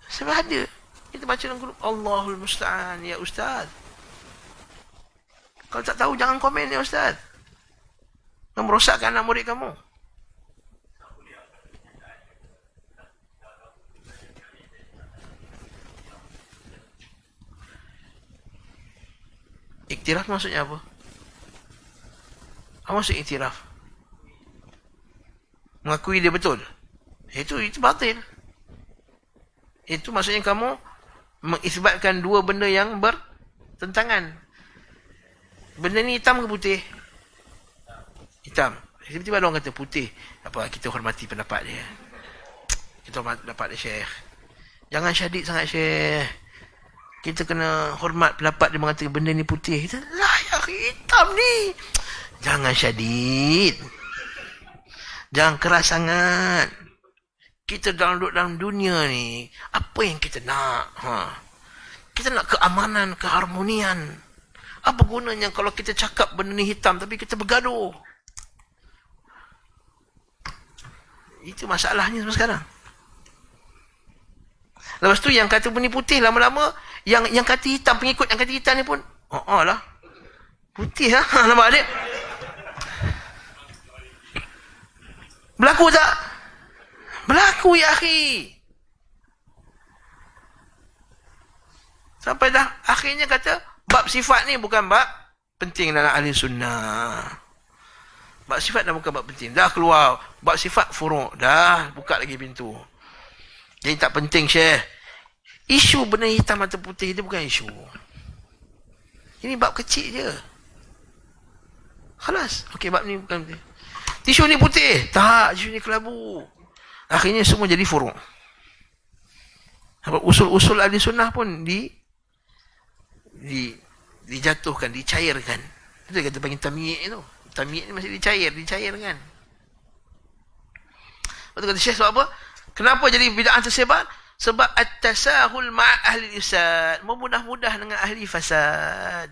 Sebab ada. Kita baca dalam grup, Allahul Musta'an, ya Ustaz. Kalau tak tahu, jangan komen ya Ustaz. Yang merosakkan anak murid kamu. Iktiraf maksudnya apa? Apa maksud iktiraf? Mengakui dia betul. Itu batil. Itu maksudnya kamu mengisbatkan dua benda yang bertentangan. Benda ni hitam ke putih? Hitam. Tiba-tiba ada orang kata putih. Apa, kita hormati pendapat dia. Kita hormati pendapat dia, Syekh. Jangan syadid sangat, Syekh. Kita kena hormat pendapat dia mengatakan benda ni putih. Kita, lah ya, hitam ni. Jangan syadid. Jangan keras sangat. Kita dalam dunia ni, apa yang kita nak? Kita nak keamanan, keharmonian. Apa gunanya kalau kita cakap benda ni hitam tapi kita bergaduh? Itu masalahnya sekarang. Lepas tu yang kata benda ni putih, lama-lama yang kata hitam, pengikut yang kata hitam ni pun, lah. Putih lah. Nampak adik? Berlaku tak? Berlaku ya akhi. Sampai dah akhirnya kata bab sifat ni bukan bab penting dalam ahli sunnah. Bab sifat dah bukan bab penting. Dah keluar bab sifat furu'. Dah buka lagi pintu. Jadi tak penting, Syekh. Isu benda hitam atau putih itu bukan isu. Ini bab kecil je. Khalas. Okey, bab ni bukan penting. Tisu ni putih. Tak, tisu ni kelabu. Akhirnya semua jadi furu'. Usul-usul ahli sunnah pun dijatuhkan, dicairkan. Itu kata panggil tamyi' itu. Tamyi' ni masih dicairkan. Lepas tu kata Syekh, sebab apa? Kenapa jadi bid'ah tersebar? Sebab at-tasahul ma'a ahli ifsad. Memudah-mudah dengan ahli fasad.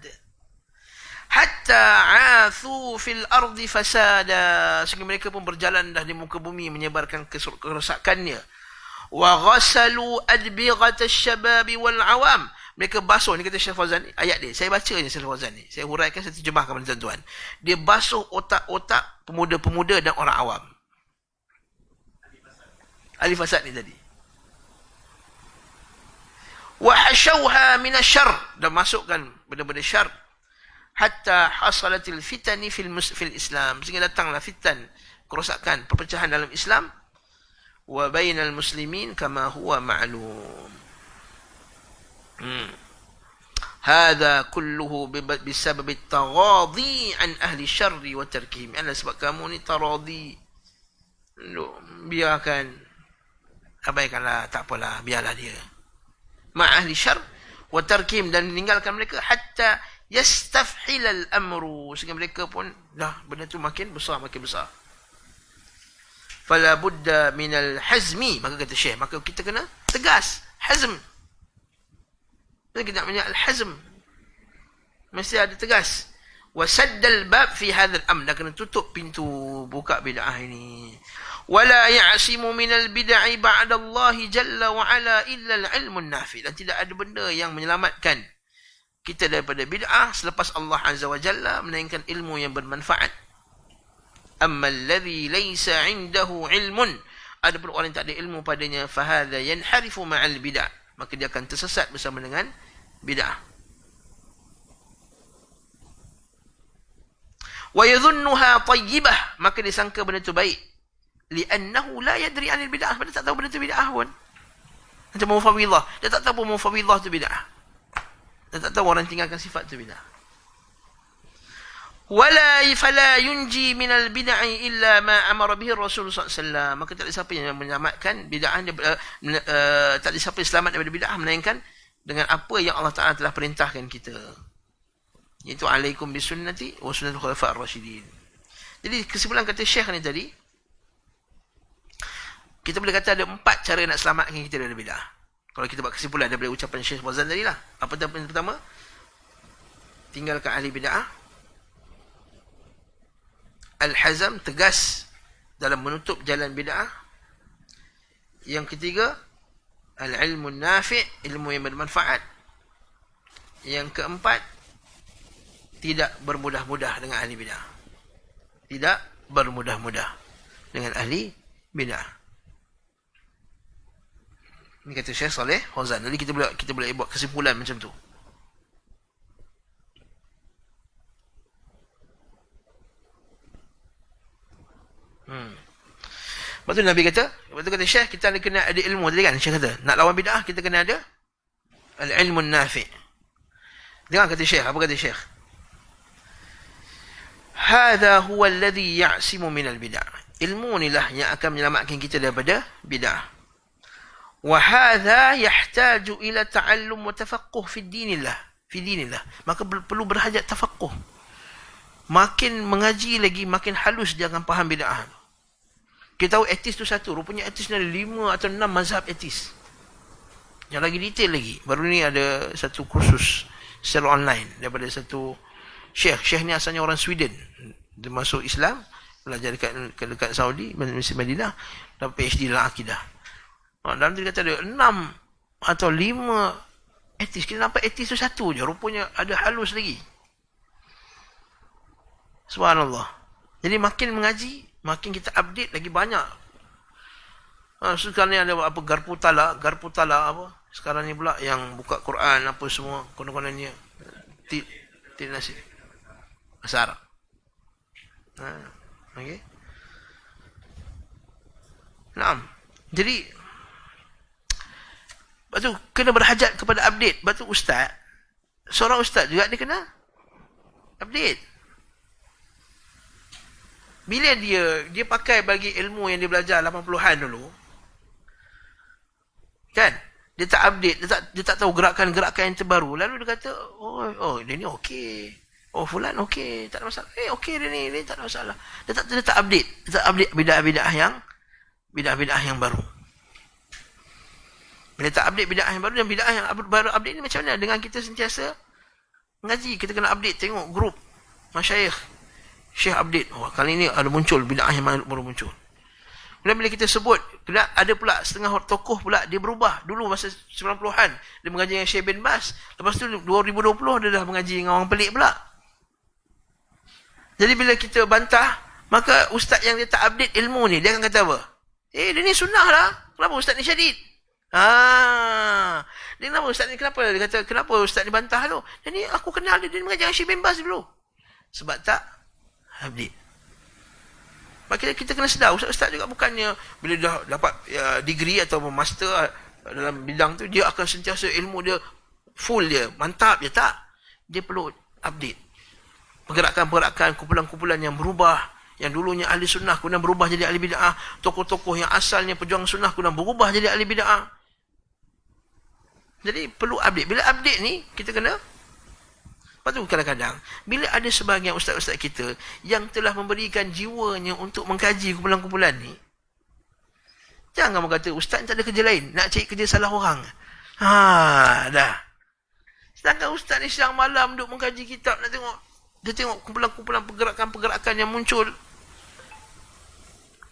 Hatta athu fil ardi fasada. Sehingga mereka pun berjalan dah di muka bumi menyebarkan kerosakannya. Wa ghasalu adbighata asy-syabab wal awam. Mereka basuh, ni kata Syekh Fauzan, ayat dia. Saya baca je Syekh Fauzan ni. Saya huraikan, saya terjemahkan kepada tuan-tuan. Dia basuh otak-otak pemuda-pemuda dan orang awam. Ahli fasad ni tadi. Wa hashawha min asy-syarr. Dan masukkan benda-benda syar. Hatta hasalatil fitani fil Islam. Sehingga datanglah fitan, kerosakan, perpecahan dalam Islam. Wa bainal muslimin kama huwa ma'lum. Hadha kulluhu bisabab at-taghadhi an ahli syarri wa tarkihim. Adalah sebab kamu ni taradhi. Biarkan, abaikanlah, tak apalah, biarlah dia. Ma ahli syarr wa tarkihim, dan meninggalkan mereka hatta yastafhil al-amru, sehingga mereka pun dah benda tu makin besar. Fala budda min al-hazmi, maka kata Syekh, maka kita kena tegas, hazm. Kita nak al-hazm, mesti ada tegas. Wa saddal bab fi hadzal amr, dan kena tutup pintu buka bid'ah ini. Wala ya'simu min al-bid'i ba'da Allah jalla wa ala illa al-ilmu an-nafi, dan tidak ada benda yang menyelamatkan kita daripada bid'ah selepas Allah Azza wa Jalla, melainkan ilmu yang bermanfaat. Amma alladhi laysa 'indahu 'ilmun, adapun orang yang tak ada ilmu padanya, fa hadha yanharifu ma'al bid'ah, maka dia akan tersesat bersama dengan bid'ah. Wa yadhunnuha tayyibah, maka dia sangka benda itu baik. Li'annahu la yadri 'anil bid'ah, dia tak tahu benda itu bid'ah pun. Macam mufawwidah, dia tak tahu mufawwidah itu bid'ah. Dia tak tahu orang tinggalkan sifat itu bid'ah. Wala fala yunji minal bid'i illa ma amara bihi Rasul sallallahu alaihi wasallam, maka tak ada siapa yang menyelamatkan bid'ah, tak ada siapa yang selamat daripada bid'ah melainkan dengan apa yang Allah Taala telah perintahkan kita, iaitu alaikum bisunnati wa sunnatul khulafa'ir rasyidin. Jadi kesimpulan kata Syekh ni tadi, kita boleh kata ada 4 cara nak selamatkan kita daripada bid'ah. Kalau kita buat kesimpulan daripada ucapan Syekh Fauzan tadi lah. Apa yang pertama? Tinggalkan ahli bid'ah. Al-hazam, tegas dalam menutup jalan bid'ah. Yang ketiga, Al-ilmu nafi', ilmu yang bermanfaat. Yang keempat, tidak bermudah-mudah dengan ahli bid'ah. Tidak bermudah-mudah dengan ahli bid'ah. Ini kata Syekh Saleh Fauzan. Jadi kita boleh buat kesimpulan macam tu. Lepas tu Nabi kata, Syekh, kita kena ada ilmu tadi kan. Syekh kata, nak lawan bid'ah kita kena ada al-ilmu nafi'. Dengar kata Syekh, apa kata Syekh? Hadha huwa alladhi ya'simu minal bid'ah. Ilmu inilah yang akan menyelamatkan kita daripada bid'ah. Wa hadha yahtaju ila ta'allum wa tafaqquh fi dinillah. Maka perlu berhajat tafaqquh. Makin mengaji lagi, makin halus dia akan faham bid'ah. Kita tahu etis tu satu. Rupanya etis ni ada 5 atau 6 mazhab etis. Yang lagi detail lagi. Baru ni ada satu kursus secara online daripada satu syekh. Syekh ni asalnya orang Sweden. Dia masuk Islam, belajar dekat Saudi, Madinah, dapat PhD dalam akidah. Dalam tu dia kata ada 6 atau 5 etis. Kita nampak etis tu satu je. Rupanya ada halus lagi. Subhanallah. Jadi makin mengaji, makin kita update lagi banyak. Sekarang ni ada apa garpu tala apa? Sekarang ni pula yang buka Quran apa semua konon-kononnya tidak nasi. Asar. Okey. Naam. Jadi lepas tu kena berhajat kepada update. Lepas tu seorang ustaz juga dia kena update. Bila dia pakai bagi ilmu yang dia belajar 80-an dulu, kan? Dia tak update, dia tak tahu gerakan-gerakan yang terbaru. Lalu dia kata, oh dia ni okey. Oh fulan okey, tak ada masalah. Okey dia ni tak ada masalah. Dia tak update. Dia tak update bid'ah yang baru. Bila tak update bid'ah yang baru, dan bid'ah yang baru update ni macam mana? Dengan kita sentiasa mengaji, kita kena update, tengok grup masyayikh. Syekh update. Kali ni ada muncul bid'ah yang baru muncul. Kemudian bila kita sebut, ada pula setengah tokoh pula dia berubah. Dulu masa 90-an dia mengaji dengan Syekh bin Bas. Lepas tu 2020 dia dah mengaji dengan orang pelik pula. Jadi bila kita bantah, maka ustaz yang dia tak update ilmu ni, dia akan kata apa? Dia ni sunnah lah. Kenapa ustaz ni syadid? Dia kenapa ustaz ni, kenapa? Dia kata, kenapa ustaz ni bantah tu? Dia ni aku kenal dia mengaji dengan Syekh bin Bas dulu. Sebab tak update. Maka kita kena sedar, ustaz-ustaz juga bukannya bila dah dapat degree atau master dalam bidang tu, dia akan sentiasa ilmu dia full dia, mantap dia, tak. Dia perlu update. Pergerakan-pergerakan, kumpulan-kumpulan yang berubah, yang dulunya ahli sunnah kemudian berubah jadi ahli bid'ah, tokoh-tokoh yang asalnya pejuang sunnah kemudian berubah jadi ahli bid'ah. Jadi perlu update. Bila update ni, kita kena. Lepas tu kadang-kadang, bila ada sebahagian ustaz-ustaz kita yang telah memberikan jiwanya untuk mengkaji kumpulan-kumpulan ni, jangan kamu kata, ustaz ni tak ada kerja lain, nak cari kerja salah orang. Dah. Sedangkan ustaz ni siang malam duduk mengkaji kitab, dia tengok kumpulan-kumpulan pergerakan-pergerakan yang muncul.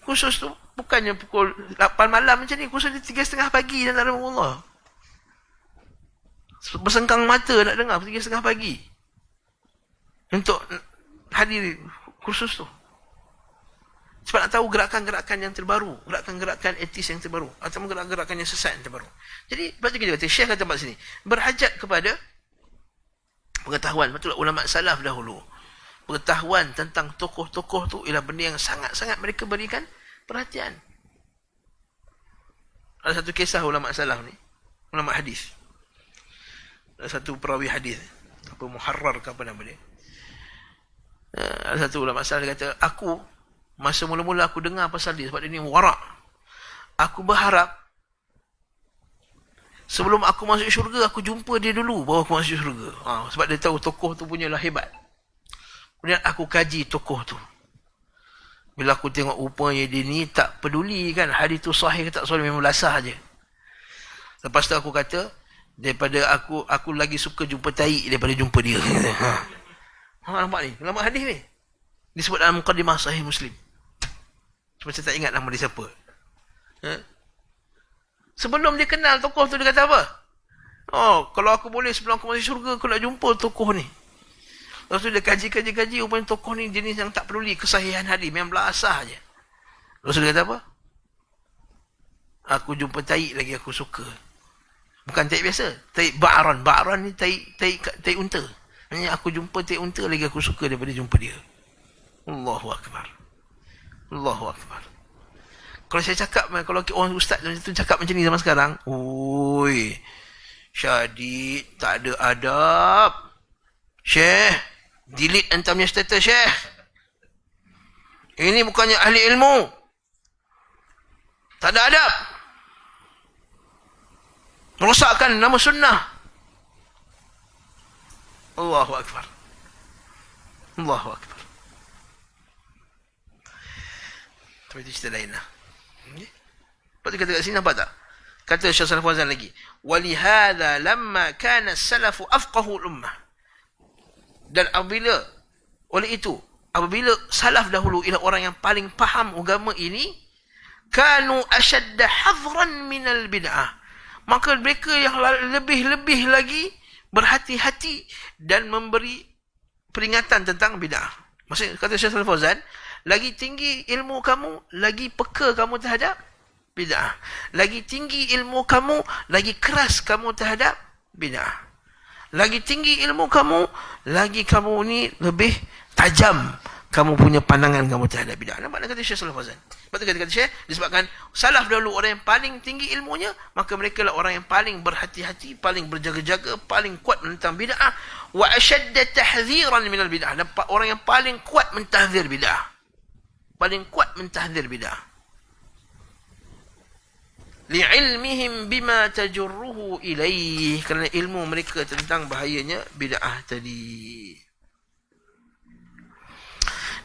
Khusus tu, bukannya pukul 8 malam macam ni, khusus di 3.30 pagi dalam rumah Allah. Bersengkang mata nak dengar 3.30 pagi. Untuk hadir kursus tu. Sebab nak tahu gerakan-gerakan yang terbaru, gerakan-gerakan etis yang terbaru, atau gerakan-gerakan yang sesat yang terbaru. Jadi, lepas tu kita kata, Syekh kata kat sini, berhajat kepada pengetahuan. Betul ulama salaf dahulu. Pengetahuan tentang tokoh-tokoh tu ialah benda yang sangat-sangat mereka berikan perhatian. Ada satu kisah ulama salaf ni, ulama hadis. Ada satu perawi hadis, apa Muharrar ke apa nama dia. Ada satu ulama salaf dia kata, aku masa mula-mula aku dengar pasal dia sebab dia ni warak. Aku berharap sebelum aku masuk syurga aku jumpa dia dulu baru aku masuk syurga. Sebab dia tahu tokoh tu punyalah hebat. Kemudian aku kaji tokoh tu. Bila aku tengok rupanya dia ni tak peduli kan hadis tu sahih ke tak sahih, memang lasah aje. Lepas tu aku kata, daripada aku lagi suka jumpa taik daripada jumpa dia. Nampak ni, ulama hadis ni. Disebut dalam muqaddimah Sahih Muslim. Cuma saya tak ingat nama dia siapa. Sebelum dia kenal tokoh tu, dia kata apa? Oh, kalau aku boleh sebelum aku masuk syurga, aku nak jumpa tokoh ni. Lepas tu dia kaji, rupanya tokoh ni jenis yang tak peduli kesahihan hadis, memang belah asah je. Lepas tu dia kata apa? Aku jumpa taik lagi aku suka. Bukan taik biasa, taik ba'ran. Ba'ran ni taik unta. Maksudnya aku jumpa taik unta lagi aku suka daripada jumpa dia. Allahu Akbar. Allahu Akbar. Kalau saya cakap, kalau orang ustaz tu cakap macam ni zaman sekarang, oi, Syadid, tak ada adab. Syekh, delete hantar punya status, Syekh. Ini bukannya ahli ilmu. Tak ada adab. Merosakkan nama sunnah. Allahu Akbar. Allahu Akbar. Tapi itu cerita lain lah. Lepas tu kata kat sini, nampak tak? Kata Syekh Shalih Fawzan lagi. وَلِهَذَا لَمَّا كَانَ السَّلَفُ أَفْقَهُ الْأُمَّةِ. Dan apabila salaf dahulu ialah orang yang paling faham agama ini, kanu ashadda hadran minal bid'ah. Maka mereka yang lebih lagi berhati-hati dan memberi peringatan tentang bid'ah. Maksudnya kata Syekh Shalih Fawzan, lagi tinggi ilmu kamu, lagi peka kamu terhadap bid'ah. Lagi tinggi ilmu kamu, lagi keras kamu terhadap bid'ah. Lagi tinggi ilmu kamu, lagi kamu ni lebih tajam kamu punya pandangan kamu terhadap bid'ah. Nampak kata Syekh Shalih Fawzan. Betul kata Syekh, disebabkan salaf dahulu orang yang paling tinggi ilmunya, maka mereka lah orang yang paling berhati-hati, paling berjaga-jaga, paling kuat tentang bid'ah, wa ashadda tahdhiran minal bid'ah. Dan orang yang paling kuat mentahdzir bid'ah. Paling kuat mentahdzir bid'ah. Li'ilmihim bima tajurruhu ilaih, kerana ilmu mereka tentang bahayanya bid'ah tadi.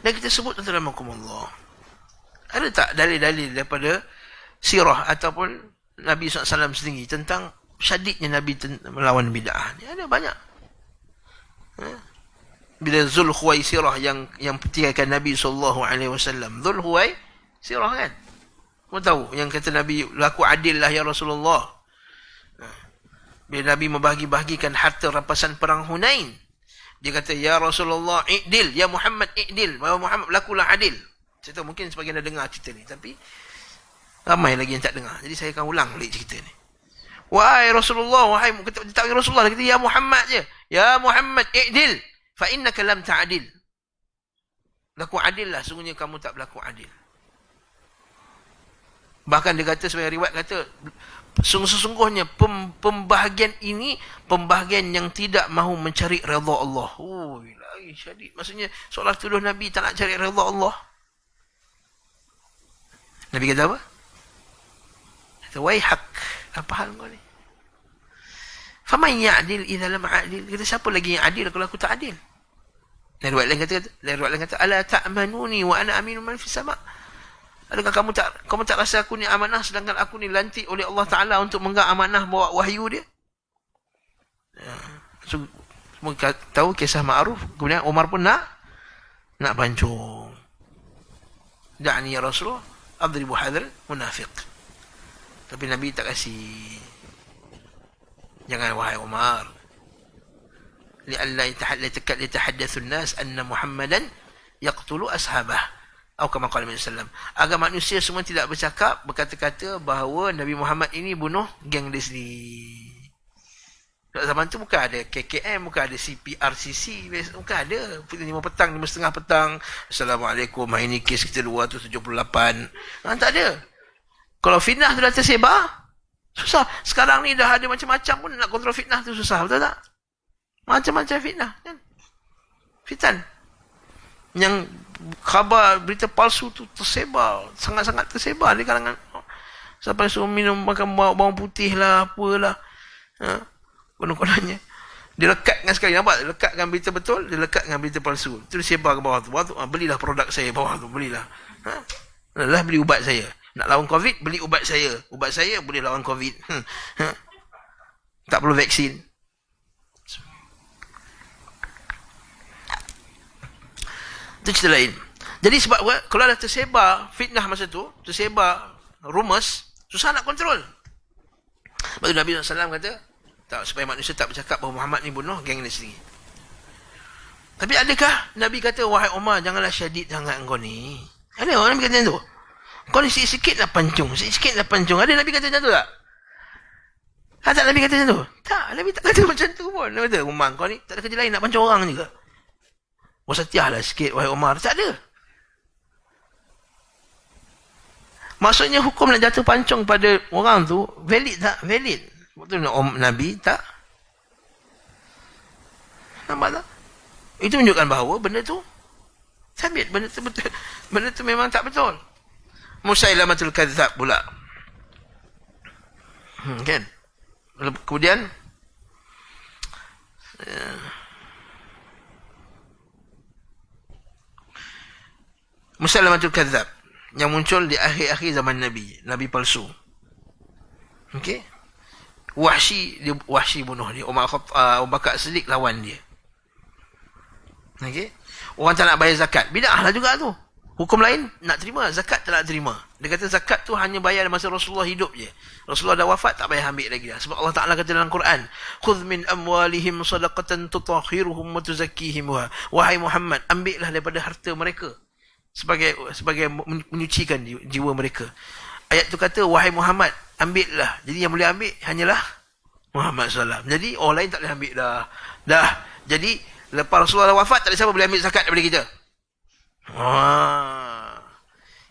Dan kita sebut tentang Allah. Ada tak dalil-dalil daripada sirah ataupun Nabi SAW sendiri tentang syadidnya Nabi melawan bid'ah? Ada banyak. Bila Zulkhuwaisirah yang petirkan Nabi SAW. Zulkhuwaisirah kan? Kamu tahu yang kata Nabi, laku adil lah ya Rasulullah. Bila Nabi membahagi-bahagikan harta rampasan perang Hunain, dia kata, ya Rasulullah, i'dil, ya Muhammad, i'dil. Ya Muhammad, berlakulah adil. Saya tahu mungkin sebagian dah dengar cerita ni, tapi ramai lagi yang tak dengar. Jadi saya akan ulang balik cerita ni. Wahai Rasulullah, wahai, tak panggil Rasulullah, dia kata, ya Muhammad je. Ya Muhammad, i'dil, fa innaka lam ta'adil. Berlaku adil lah, sungguhnya kamu tak berlaku adil. Bahkan dia kata, sebagai riwayat kata, sesungguhnya pembahagian ini pembahagian yang tidak mahu mencari redha Allah. Oh, lagi syadid. Maksudnya seolah tuduh Nabi tak nak cari redha Allah. Nabi kata apa? Kata, waihak, apa hal kau ni? Faman ya'dil idza lam a'dil. Kata, siapa lagi yang adil kalau aku tak adil? Dan riwayat lain kata, ala ta'manuni wa ana aminu man fis sama'. Adakah kamu tak rasa aku ni amanah sedangkan aku ni lantik oleh Allah Ta'ala untuk menggang amanah bawa wahyu dia? So, semua tahu kisah ma'ruf. Kemudian Umar pun nak pancung. Da'ni ya Rasulullah, adribu hadal munafiq. Tapi Nabi tak kasih. Jangan wahai Umar. Li'alla yatahaddathu an-nas anna Muhammadan yaqtulu ashabah. Atau kama qala Nabi sallallahu alaihi wasallam, agar manusia semua tidak berkata-kata bahawa Nabi Muhammad ini bunuh geng dia sendiri. Zaman tu bukan ada KKM, bukan ada CPRCC, bukan ada. 5 petang, 5.30 petang, Assalamualaikum, hari ini kes kita 278. Tak ada. Kalau fitnah tu dah tersebar, susah. Sekarang ni dah ada macam-macam pun nak kontrol fitnah tu susah, betul tak? Macam-macam fitnah kan? Fitan. Yang khabar berita palsu tu tersebar, sangat-sangat tersebar di kalangan. Sampai suruh minum, makan bawang putih lah, apalah. Konon-kononnya. Dia lekatkan sekali, nampak? Dia lekatkan berita betul, dia lekatkan berita palsu. Itu dia sebar ke bawah tu. Belilah produk saya bawah tu, belilah. Lah beli ubat saya. Nak lawan COVID, beli ubat saya. Ubat saya boleh lawan COVID. Tak perlu vaksin. Itu cerita lain. Jadi sebab kalau dah tersebar fitnah masa tu, tersebar rumus, susah nak kontrol. Lepas tu Nabi SAW kata, tak, supaya manusia tak bercakap bahawa Muhammad ni bunuh geng dia sendiri. Tapi adakah Nabi kata, wahai Umar, janganlah syadid sangat engkau ni? Ada orang Nabi kata macam tu. Kau ni sikit-sikit lah pancung. Sikit-sikit lah pancung. Ada Nabi kata macam tu tak? Tak Nabi kata macam tu? Tak, Nabi tak kata macam tu pun. Nabi kata, Umar kau ni tak ada kerja lain nak pancung orang juga. Wasatiyah lah sikit, wahai Umar. Tak ada. Maksudnya hukum nak jatuh pancung pada orang tu, valid tak? Valid. Waktu Nabi tak? Nampak tak? Itu menunjukkan bahawa benda tu sabit, benda tu betul. Benda tu memang tak betul. Musailamatul kadzab pula. Kan? Kemudian Musailamatul kadzab yang muncul di akhir-akhir zaman Nabi, Nabi palsu. Okey. Wahsy bunuh dia. Umar Bakar Siddiq lawan dia. Okey. Orang tak nak bayar zakat. Bid'ah lah juga tu. Hukum lain nak terima, zakat tak nak terima. Dia kata zakat tu hanya bayar masa Rasulullah hidup je. Rasulullah dah wafat, tak payah ambil lagi dah. Sebab Allah Ta'ala kata dalam Quran, "Khudh min amwalihim sadaqatan tutahhiruhum wa tuzakkihim." Wahai Muhammad, ambillah daripada harta mereka sebagai menyucikan jiwa mereka. Ayat tu kata, wahai Muhammad, ambillah. Jadi yang boleh ambil hanyalah Muhammad SAW. Jadi orang lain tak boleh ambil dah. Jadi lepas Rasulullah wafat, tak ada siapa boleh ambil zakat daripada kita.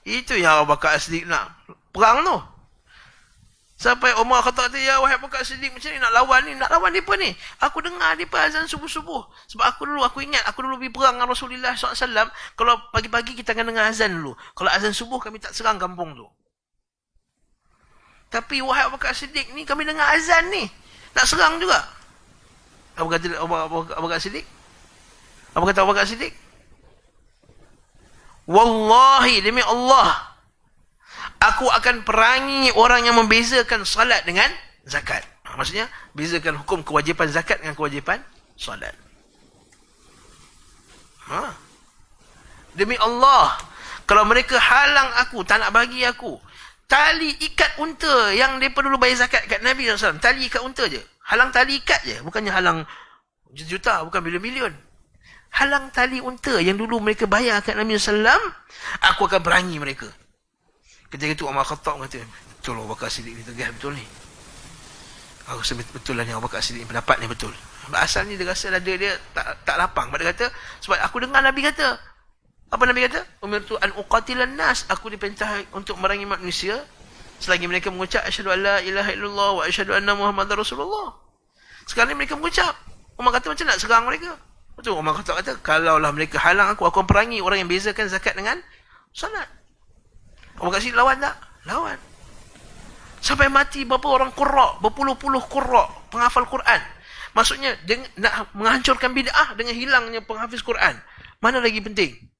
Itu yang Abu Bakar Siddiq nak perang tu. Sampai Umar kata, ya wahai Abu Bakar Siddiq, macam ni nak lawan ni. Nak lawan mereka ni. Aku dengar mereka azan subuh-subuh. Sebab aku ingat aku dulu pergi perang dengan Rasulullah SAW. Kalau pagi-pagi kita akan dengar azan dulu. Kalau azan subuh kami tak serang kampung tu. Tapi wahai Abu Bakar Siddiq ni, kami dengar azan ni. Nak serang juga. Abu Bakar Siddiq? Apa kata Abu Bakar Siddiq? Wallahi, demi Allah, aku akan perangi orang yang membezakan salat dengan zakat. Maksudnya, bezakan hukum kewajipan zakat dengan kewajipan salat. Demi Allah, kalau mereka halang aku, tak nak bagi aku, tali ikat unta yang mereka dulu bayar zakat kat Nabi SAW, tali ikat unta je. Halang tali ikat je. Bukannya halang juta, bukan bilion-bilion. Halang tali unta yang dulu mereka bayar kat Nabi SAW, aku akan perangi mereka. Ketika itu Umar Khattab kata, betul Abu Bakar Siddiq ni tegas betul ni. Aku rasa betul lah ni Abu Bakar Siddiq, pendapat ni betul. Asalnya dia rasa dada dia tak lapang. Dia kata, sebab aku dengar Nabi kata. Apa Nabi kata? Umirtu an uqatilan nas. Aku diperintah untuk merangi manusia selagi mereka mengucap asyhadu an la ilaha illallah wa asyhadu anna Muhammadar Rasulullah. Sekarang ni mereka mengucap. Umar kata macam nak serang mereka. Betul, Umar kata, kalaulah mereka halang aku akan perangi orang yang bezakan zakat dengan salat. Abu Bakar Siddiq lawan tak? Lawan. Sampai mati berapa orang qurra, berpuluh-puluh qurra, penghafal Quran. Maksudnya, nak menghancurkan bid'ah dengan hilangnya penghafiz Quran. Mana lagi penting?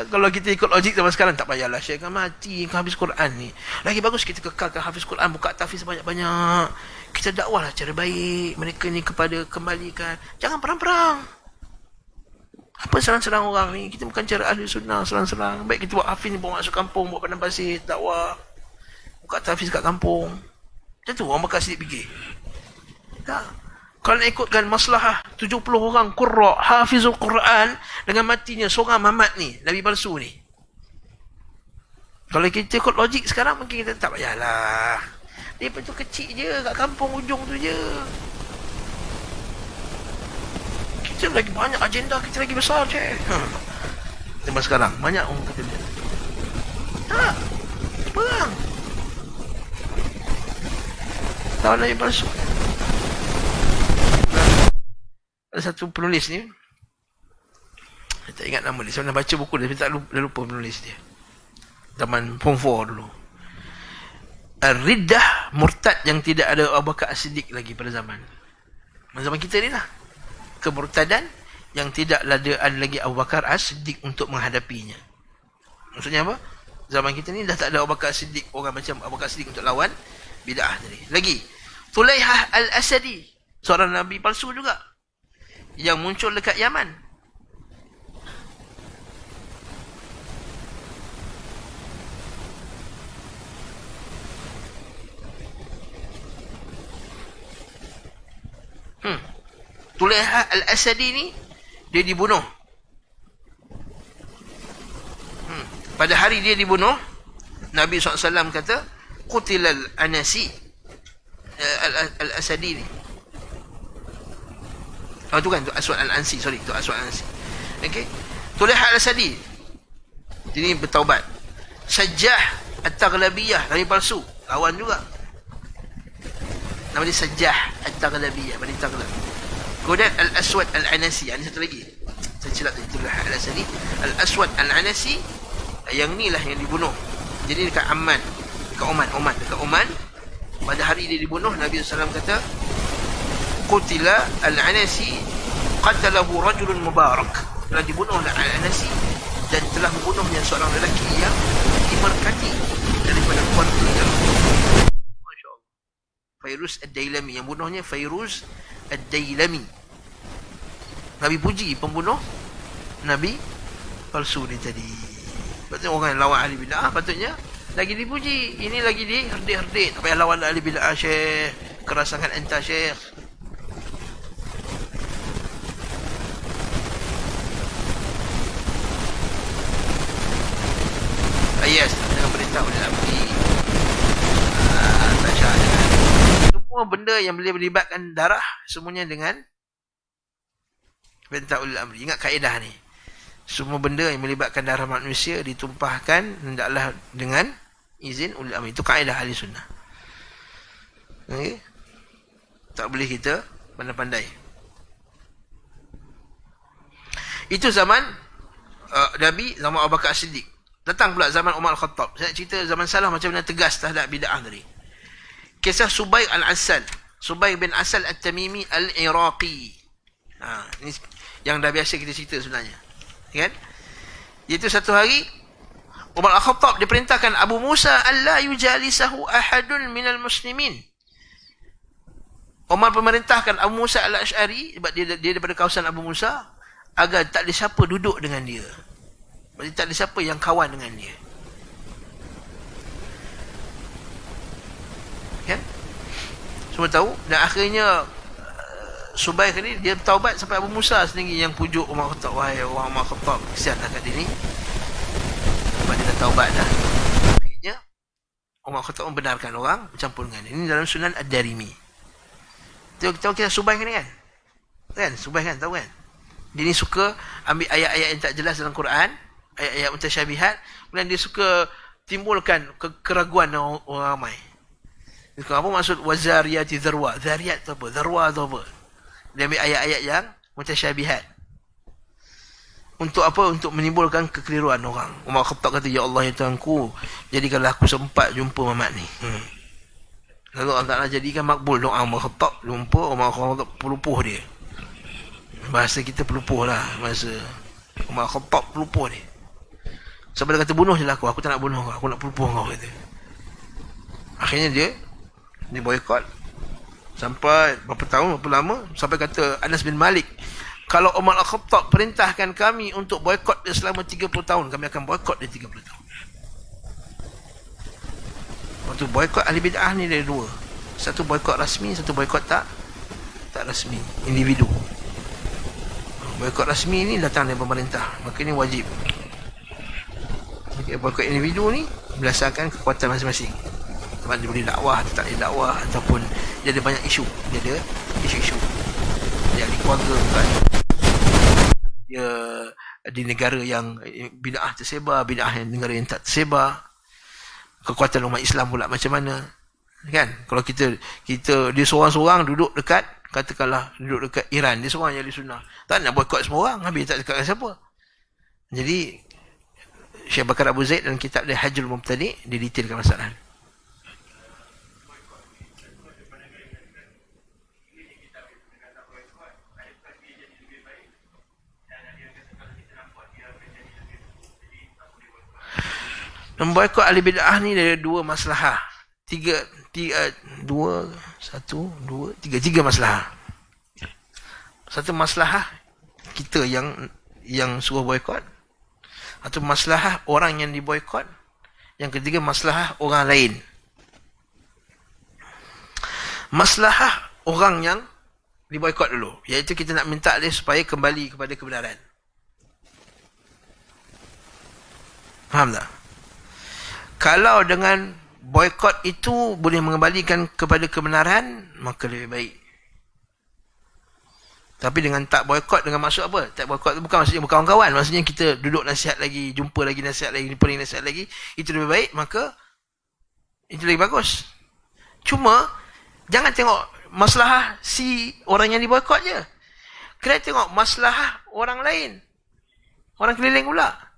Kalau kita ikut logik zaman sekarang, tak payahlah Syekh kan mati kau habis Quran ni. Lagi bagus kita kekalkan hafiz Quran, buka tahfiz banyak-banyak. Kita dakwahlah cara baik mereka ni kepada kembalikan. Jangan perang-perang. Apa serang-serang orang ni? Kita bukan cara ahli sunnah serang-serang. Baik kita buat hafiz ni, bawa masuk kampung, buat padang pasir, dakwah. Buka tahfiz kat kampung. Macam tu orang Bakar Siddiq fikir. Tak. Kalau nak ikutkan maslahah 70 orang qurra hafizul Quran dengan matinya seorang Muhammad ni, Nabi palsu ni. Kalau kita ikut logik sekarang, mungkin kita tak payahlah. Dia tu kecil je kat kampung ujung tu je. Kita lagi banyak agenda, kita lagi besar je. Zaman sekarang banyak orang kata dia. Tak. Perang. Tahu Nabi palsu. Ada satu penulis ni, saya tak ingat nama dia. Saya pernah baca buku dia, tapi dah lupa penulis dia. Zaman Form 4 dulu. Riddah, murtad yang tidak ada Abu Bakar Siddiq lagi pada zaman kita ni lah. Kemurtadan yang tidak ada lagi Abu Bakar As-Siddiq untuk menghadapinya. Maksudnya apa? Zaman kita ni dah tak ada Abu Bakar Siddiq, orang macam Abu Bakar Siddiq untuk lawan bid'ah tadi. Lagi, Tulaihah Al-Asadi, seorang Nabi palsu juga, yang muncul dekat Yaman. Tulaiha Al-Asadi ni dia dibunuh. Pada hari dia dibunuh, Nabi SAW kata, Qutilal Anasi Al-Asadi ni. Oh tu kan, tu Aswad Al-Ansi, sorry, tu Aswad Al-Ansi. Okey. Tulaiha Al-Asadi ini bertaubat. Sajjah At-Taghlabiyah, Nabi palsu, lawan juga. Nama dia Sajjah At-Taghlabiyah, Bani Taghlab. Kemudian Al-Aswad Al-Anasi, ini satu lagi. Saya silap tadi, Tulaiha Al-Asadi. Al-Aswad Al-Anasi, yang ni lah yang dibunuh. Jadi dekat Amman, dekat Oman. Pada hari dia dibunuh, Nabi SAW kata, Qutila Al-Anasi qatalahu rajulun mubarak. Telah dibunuh Al-Anasi dan telah membunuhnya seorang lelaki yang diberkati daripada keluarga. Masya-Allah. Fairuz Ad-Dailami, yang bunuhnya Fairuz Ad-Dailami. Nabi puji pembunuh Nabi palsu ni tadi. Patutnya orang yang lawan ahli bid'ah patutnya lagi dipuji. Ini lagi diherdik-herdik. Tak payah lawan ahli bid'ah, Syekh. Keras sangat entah, Syekh. Yes, dengan perintah oleh Nabi. Semua benda yang boleh melibatkan darah, semuanya dengan perintah oleh Amri. Ingat kaedah ni. Semua benda yang melibatkan darah manusia ditumpahkan hendaklah dengan izin ulil amri. Itu kaedah ahli sunnah. Okay? Tak boleh kita pandai-pandai. Itu zaman Nabi, zaman Abu Bakar As-Siddiq. Datang pula zaman Umar Al-Khattab. Saya nak cerita zaman salah macam mana tegas terhadap bid'ah tadi. Kisah Subayq Al-Asal. Subayq bin Asal At-Tamimi Al-Iraqi. Ini yang dah biasa kita cerita sebenarnya. Kan? Iaitu satu hari Umar Al-Khattab diperintahkan Abu Musa alla yujalisahu ahadun minal muslimin. Umar memerintahkan Abu Musa Al-Ash'ari, sebab dia daripada kawasan Abu Musa, agar tak ada siapa duduk dengan dia. Berarti tak ada siapa yang kawan dengan dia. Kan? Semua tahu. Dan akhirnya Subayq ni dia taubat sampai Abu Musa sendiri yang pujuk Umar Khattab, wahai Umar Khattab, kesianlah kat dia ni. Sebab dia dah taubat dah. Akhirnya Umar Khattab membenarkan orang bercampur dengan dia. Ini dalam Sunan Ad-Darimi. Tahu kisah Subayq ni kan? Kan? Subayq kan, tahu kan? Dia ni suka ambil ayat-ayat yang tak jelas dalam Quran, ayat-ayat mutasyabihat, kemudian dia suka timbulkan keraguan orang ramai. Apa maksud wazariyati zarwa? Zariyat tu apa? Zarwa tu apa? Dia ambil ayat-ayat yang mutasyabihat. Untuk apa? Untuk menimbulkan kekeliruan orang. Umar Khattab kata, Ya Allah, ya Tuhanku, jadikanlah aku sempat jumpa Muhammad ni. Lalu Allah Ta'ala jadikan makbul doa Umar Khattab. Jumpa Umar Khattab, pelupuh dia. Bahasa kita pelupuh lah. Bahasa Umar Khattab pelupuh dia. Sebab dia kata, bunuh je lah aku tak nak bunuh kau, aku nak pelupuh kau, kata. Akhirnya dia boykot sampai berapa tahun, berapa lama, sampai kata Anas bin Malik, kalau Umar Al-Khattab perintahkan kami untuk boykot dia selama 30 tahun, kami akan boykot dia 30 tahun. Waktu boykot ahli bid'ah ni ada dua. Satu boykot rasmi, satu boykot tak rasmi, individu. Boykot rasmi ni datang dari pemerintah, maka ini wajib. Boykot individu ni berdasarkan kekuatan masing-masing. Sebab dia boleh dakwah atau tak boleh dakwah, ataupun dia ada banyak isu. Dia ada isu-isu. Dia ahli keluarga bukan. Dia di negara yang bid'ah tersebar, bid'ah yang negara yang tak tersebar. Kekuatan umat Islam pula macam mana? Kan? Kalau kita dia seorang-seorang duduk dekat, katakanlah duduk dekat Iran, dia seorang yang ahli sunnah. Tak nak boykot semua orang, habis tak dekat dengan siapa. Jadi Syekh Bakar Abu Zaid dalam kitab dia Hajjul Mubtadi', dia detailkan masalah. Memboikot ahli bid'ah ni ada dua maslahah. Tiga maslahah. Satu maslahah kita yang suruh boikot. Satu maslahah orang yang diboikot. Yang ketiga maslahah orang lain. Maslahah orang yang Diboikot dulu. Iaitu kita nak minta dia supaya kembali kepada kebenaran. Faham tak? Kalau dengan boikot itu boleh mengembalikan kepada kebenaran, maka lebih baik. Tapi dengan tak boikot, dengan maksud apa? Tak boikot itu bukan maksudnya berkawan-kawan. Maksudnya kita duduk nasihat lagi, jumpa lagi nasihat lagi, jumpa lagi nasihat lagi. Itu lebih baik, maka itu lebih bagus. Cuma, jangan tengok masalah si orang yang diboikot je. Kena tengok masalah orang lain. Orang keliling pula.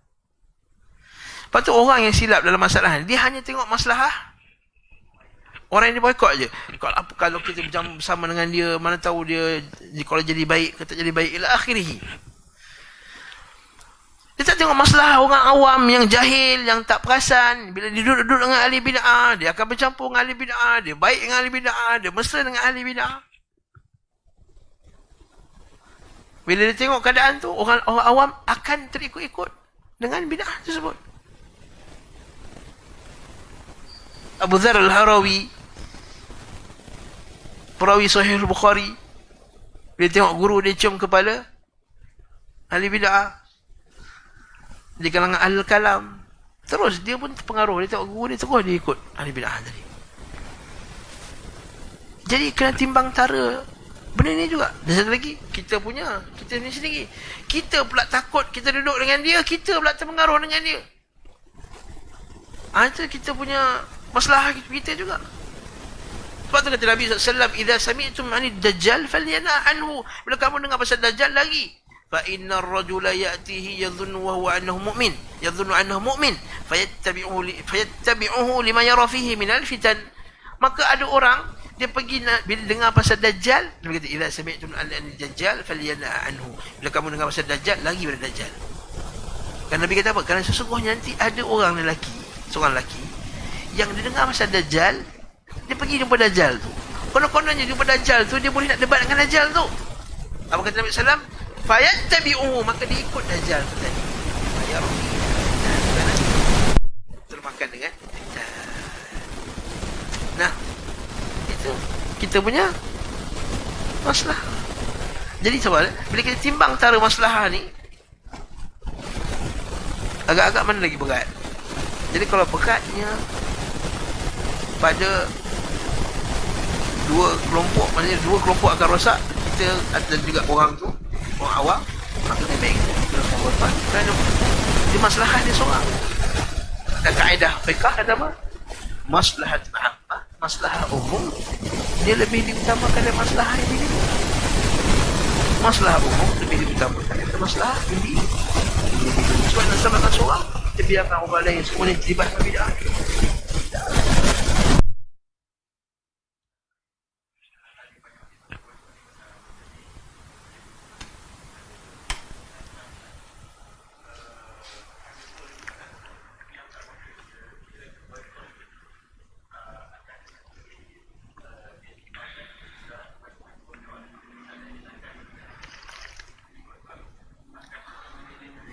Lepas tu orang yang silap dalam masalah ni, dia hanya tengok masalah orang yang diboikot je. Kalau kita bersama dengan dia, mana tahu dia kalau jadi baik ke tak jadi baik, ila akhirih. Dia tak tengok masalah orang awam yang jahil, yang tak perasan. Bila dia duduk dengan ahli bid'ah, dia akan bercampur dengan ahli bid'ah, dia baik dengan ahli bid'ah, dia mesra dengan ahli bid'ah. Bila dia tengok keadaan tu, orang awam akan terikut-ikut dengan bid'ah tersebut. Abu Dzar Al-Harawi, perawi Sahih Al-Bukhari, dia tengok guru dia cium kepala ahli bid'ah di kalangan ahli kalam, terus dia pun terpengaruh. Dia tengok guru dia, terus dia ikut ahli bid'ah tadi. Jadi kena timbang tara benda ni juga. Dan satu lagi, kita ni sendiri, kita pula takut kita duduk dengan dia, kita pula terpengaruh dengan dia. Itu kita punya masalah kita juga. Sebab tu kata Nabi SAW, "Idza sami'tum 'anid dajjal falyana anhu." Bila kamu dengar pasal dajjal, lagi. Fa innar rajula ya'tihi yadhunnu wa huwa annahu mu'min, yadhunnu annahu mu'min, fayattabi'uhu lima yara fihi min al-fitan. Maka ada orang dia pergi bila dengar pasal dajjal, dia kata, "Idza sami'tum 'anid dajjal falyana anhu." Bila kamu dengar pasal dajjal, lagi pada dajjal. Kan Nabi kata apa? Kerana sesungguhnya nanti ada orang lelaki, seorang lelaki yang dia dengar pasal dajjal, dia pergi jumpa Dajjal tu. Konon-kononnya jumpa Dajjal tu, dia boleh nak debat dengan Dajjal tu. Apa kata Nabi SAW? Fayattabi'uhu, maka dia ikut Dajjal tu tadi. Ya Rabbi. Termakan dengan Dajjal. Nah, itu kita punya masalah. Jadi soal, bila kita timbang tara masalah ni, agak-agak mana lagi berat? Jadi kalau beratnya pada dua kelompok, maknanya dua kelompok akan rosak, kita ada juga orang tu, orang awam, maka lebih baik kita berkorban kerana dia masalah dia seorang. Dan kaedah fiqh kata apa? Maslahat ma'ammah, masalah umum, dia lebih diutamakan dari masalah individu. Masalah umum lebih diutamakan dari masalah individu. Sebab nak selamatkan seorang, kita biarkan orang lain semua ni terlibat dengan bid'ah.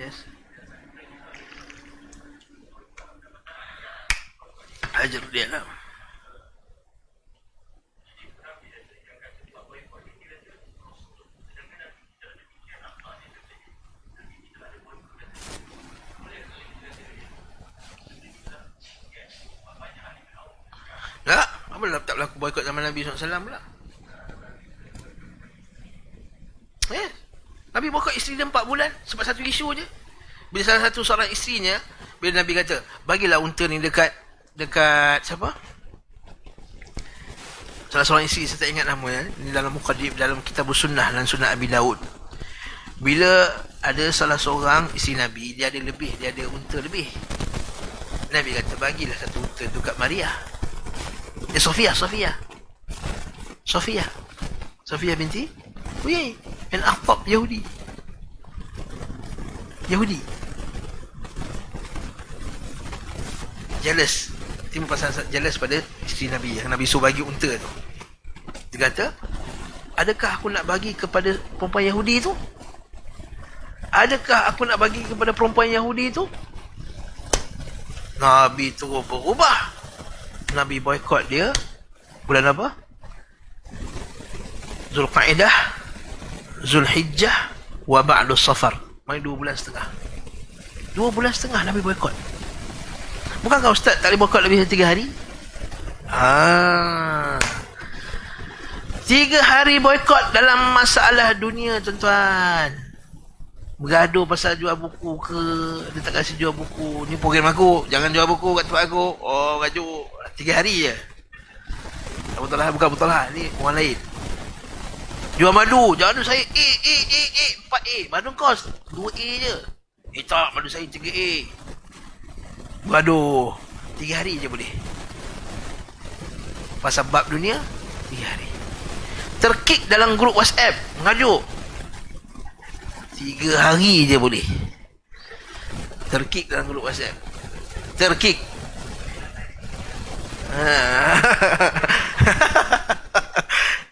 Yes. Ajar dia lah. Tak, apa tak berlaku boikot zaman Nabi SAW pula? Nabi boikot isteri dia 4 bulan sebab satu isu je. Bila salah satu seorang isterinya, bila Nabi kata, bagilah unta ni dekat siapa? Salah seorang isteri, saya tak ingat namanya, ni dalam muqaddimah, dalam kitab sunnah dan sunnah Abi Daud. Bila ada salah seorang isteri Nabi, dia ada unta lebih. Nabi kata, bagilah satu unta tu kat Maria. Sofia binti Huyai bin Akhtab, Yahudi. Jealous. Timbul pasal jealous pada isteri Nabi yang Nabi suruh bagi unta tu. Dia kata, adakah aku nak bagi kepada perempuan Yahudi tu? Adakah aku nak bagi kepada perempuan Yahudi tu? Nabi tu berubah. Nabi boikot dia bulan apa? Zulqa'dah. Zulhijjah wa ba'du Safar. Mai 2 bulan setengah. 2 bulan setengah Nabi boikot. Bukankah ustaz tak boleh boikot lebih dari 3 hari? 3 hari boikot dalam masalah dunia, tuan-tuan. Bergaduh pasal jual buku ke, dia tak kasi jual buku. Ni program aku, jangan jual buku kat tempat aku. Oh, gajuk 3 hari je. Tak betul lah, bukan betul lah. Ni orang lain. Jual madu, jangan saya A, 4A. Madu kos 2A je. Tak, madu saya 3A. Bergaduh 3 hari je boleh. Pasal bab dunia 3 hari. Terkik dalam grup WhatsApp, mengajuk 3 hari je boleh. Terkik dalam grup WhatsApp. Terkik.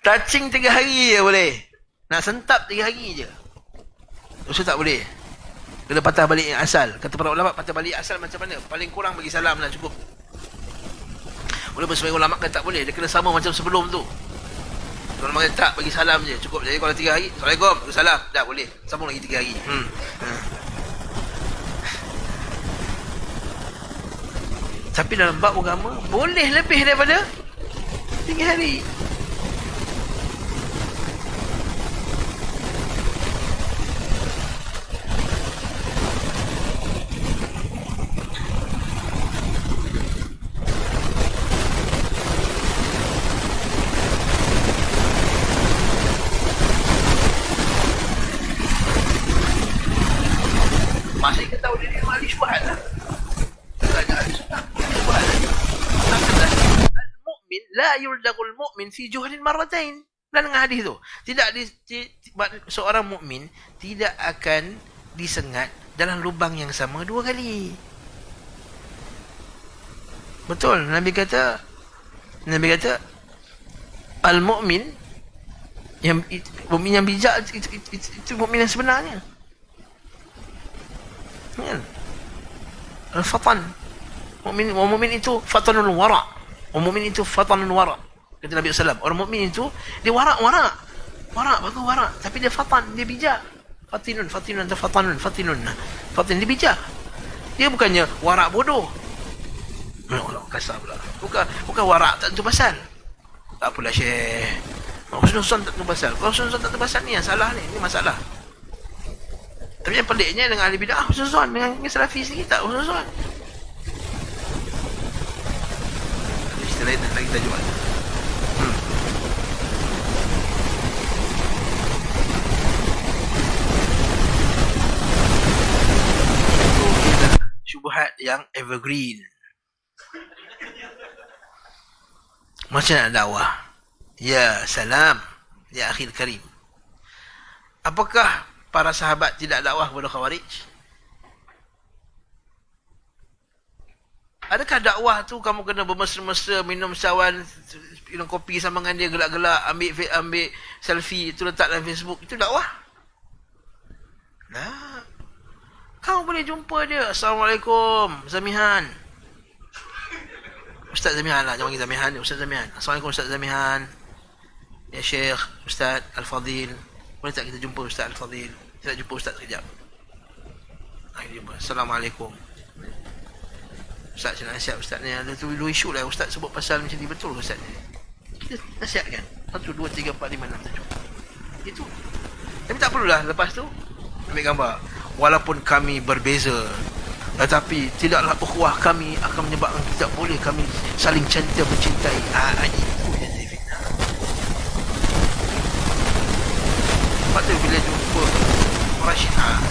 Touching 3 hari je boleh. Nak sentap 3 hari je. Ustaz tak boleh. Kena patah balik yang asal. Kata para ulama, patah balik asal macam mana? Paling kurang bagi salam lah cukup. Walaupun sebagai ulama kan tak boleh. Dia kena sama macam sebelum tu. Kalau makan tak, bagi salam je cukup. Jadi kalau 3 hari, Assalamualaikum, salam, dah boleh. Sambung lagi 3 hari. Tapi dalam bab agama boleh lebih daripada 3 hari. Masih kita tahu dia ahli syubhat lah. Bukan ahli sunnah, syubhat lah. Al-mu'min la yuldagul mu'min fi juhlin marratain. Dan dengan hadis tu, seorang mukmin tidak akan disengat dalam lubang yang sama 2 kali. Betul, Nabi kata al-mu'min yang bijak itu mukmin yang sebenarnya. Al-fatan. Mukmin itu fatanul wara. Mukmin itu fatanul wara. Kata Nabi sallallahu. Orang mukmin itu dia wara. Bagus wara, tapi dia fatan, dia bijak. Fatinun atau fatanun. Fatin dia bijak. Dia bukannya wara bodoh. Allah kasar pula. Bukan wara tak tentu pasal. Tak apalah Syekh. Husnuzon tak tentu pasal. Kalau husnuzon tak tentu pasal ni yang salah ni. Ini masalah. Tapi yang peliknya dengan ahli bid'ah husnuzon, dengan salafi sendiri tak husnuzon. Istilah lain lagi kita jual. Syubhat yang evergreen. Macam nak dakwah? Ya salam, ya akhil karim. Apakah para sahabat tidak dakwah kepada Khawarij? Adakah dakwah tu kamu kena bermesra-mesra, minum cawan, minum kopi sama dengan dia, gelak-gelak, ambil selfie, itu letak dalam Facebook, itu dakwah? Nah, kau boleh jumpa dia. Assalamualaikum Zamihan. Ustaz Zamihan lah, jangan panggil Zamihan, Ustaz Zamihan. Assalamualaikum Ustaz Zamihan. Ya Syekh, Ustaz Al-Fadhil, boleh tak kita jumpa Ustaz Al-Fadhil? Kita jumpa Ustaz sekejap. Assalamualaikum Ustaz, saya nasihat Ustaz ni. Ada tu dua isu lah Ustaz sebut pasal macam ni. Betul Ustaz ni? Kita nasihatkan 1, 2, 3, 4, 5, 6, 7. Itu. Tapi tak perlulah lepas tu ambil gambar. Walaupun kami berbeza, tetapi tidaklah ukhuwah kami akan menyebabkan tidak boleh kami saling cinta mencintai. Itu yang saya fitnah. Lepas tu bila jumpa Rashid, kalau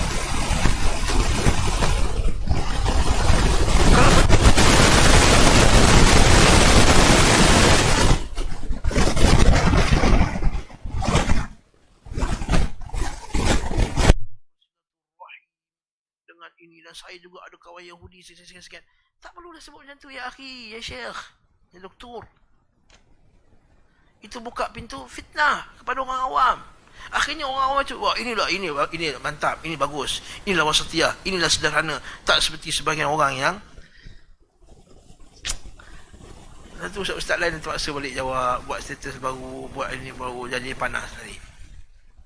dengan ini, dan saya juga ada kawan Yahudi sekian-sekian, tak perlu dah sebut macam tu ya akhi, ya syekh, ya doktor. Itu buka pintu fitnah kepada orang awam. Akhirnya orang awam macam, wah ini mantap, ini bagus, inilah wasatiyah, inilah sederhana. Tak seperti sebahagian orang yang tu ustaz lain terpaksa balik jawab, buat status baru, buat ini baru, jadi panas tadi.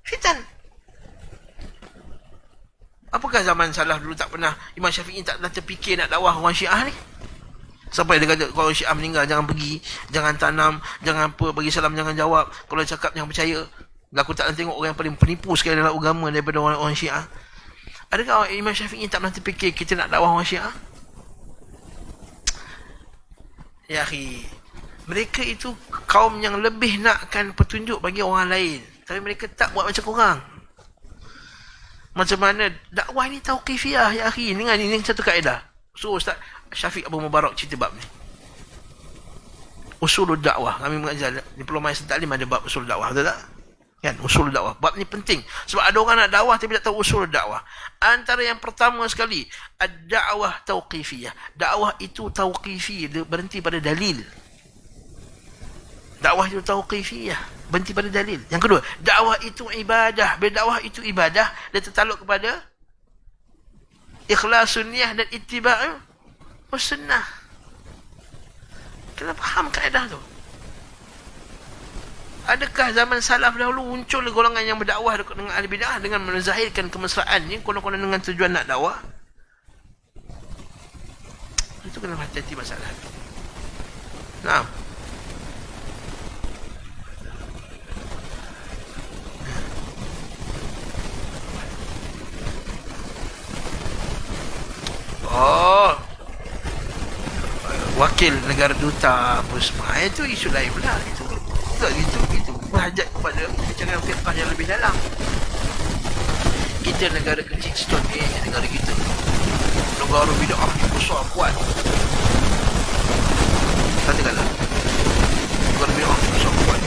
Fitan. Apakah zaman salaf dulu tak pernah, Imam Syafi'i tak pernah terfikir nak dakwah orang Syiah ni? Sampai dia kata, kalau Syiah meninggal jangan pergi, jangan tanam, jangan apa, bagi salam jangan jawab, kalau cakap jangan percaya. Aku tak nak tengok orang yang paling penipu sekali dalam agama daripada orang Syiah. Adakah Imam Syafi'i tak pernah terfikir kita nak dakwah orang Syiah? Ya akhi, mereka itu kaum yang lebih nakkan petunjuk bagi orang lain, tapi mereka tak buat macam korang. Macam mana dakwah ni tauqifiyah ya akhi. Dengar ni satu kaedah. So Ustaz Syafiq Abu Mubarak cerita bab ni. Usulul dakwah. Kami mengajar Diploma Islam Taklim ada bab usul dakwah, betul tak? Kan, usul dakwah. Bab ni penting sebab ada orang nak dakwah tapi tak tahu usul dakwah. Antara yang pertama sekali, ad-da'wah tauqifiyah. Dakwah itu tauqifi, berhenti pada dalil. Dakwah itu tauqifiyah, berhenti pada dalil. Yang kedua, dakwah itu ibadah. Bila dakwah itu ibadah, dia tertaluk kepada ikhlasun niyah dan ittiba'u sunnah. Kena faham kaedah tu. Adakah zaman salaf dahulu muncul golongan yang berdakwah dengan ahli bid'ah dengan menzahirkan kemesraan ni konon-konon dengan tujuan nak dakwah? Itu kena hati-hati masalah. Nah. Oh, wakil negara duta apa semua itu isu lain pula. Itu berhajat kepada perbincangan fiqh yang lebih dalam. Kita negara kecil contohnya negara kita, negara bid'ah besar kuat, katakanlah negara bid'ah besar kuat,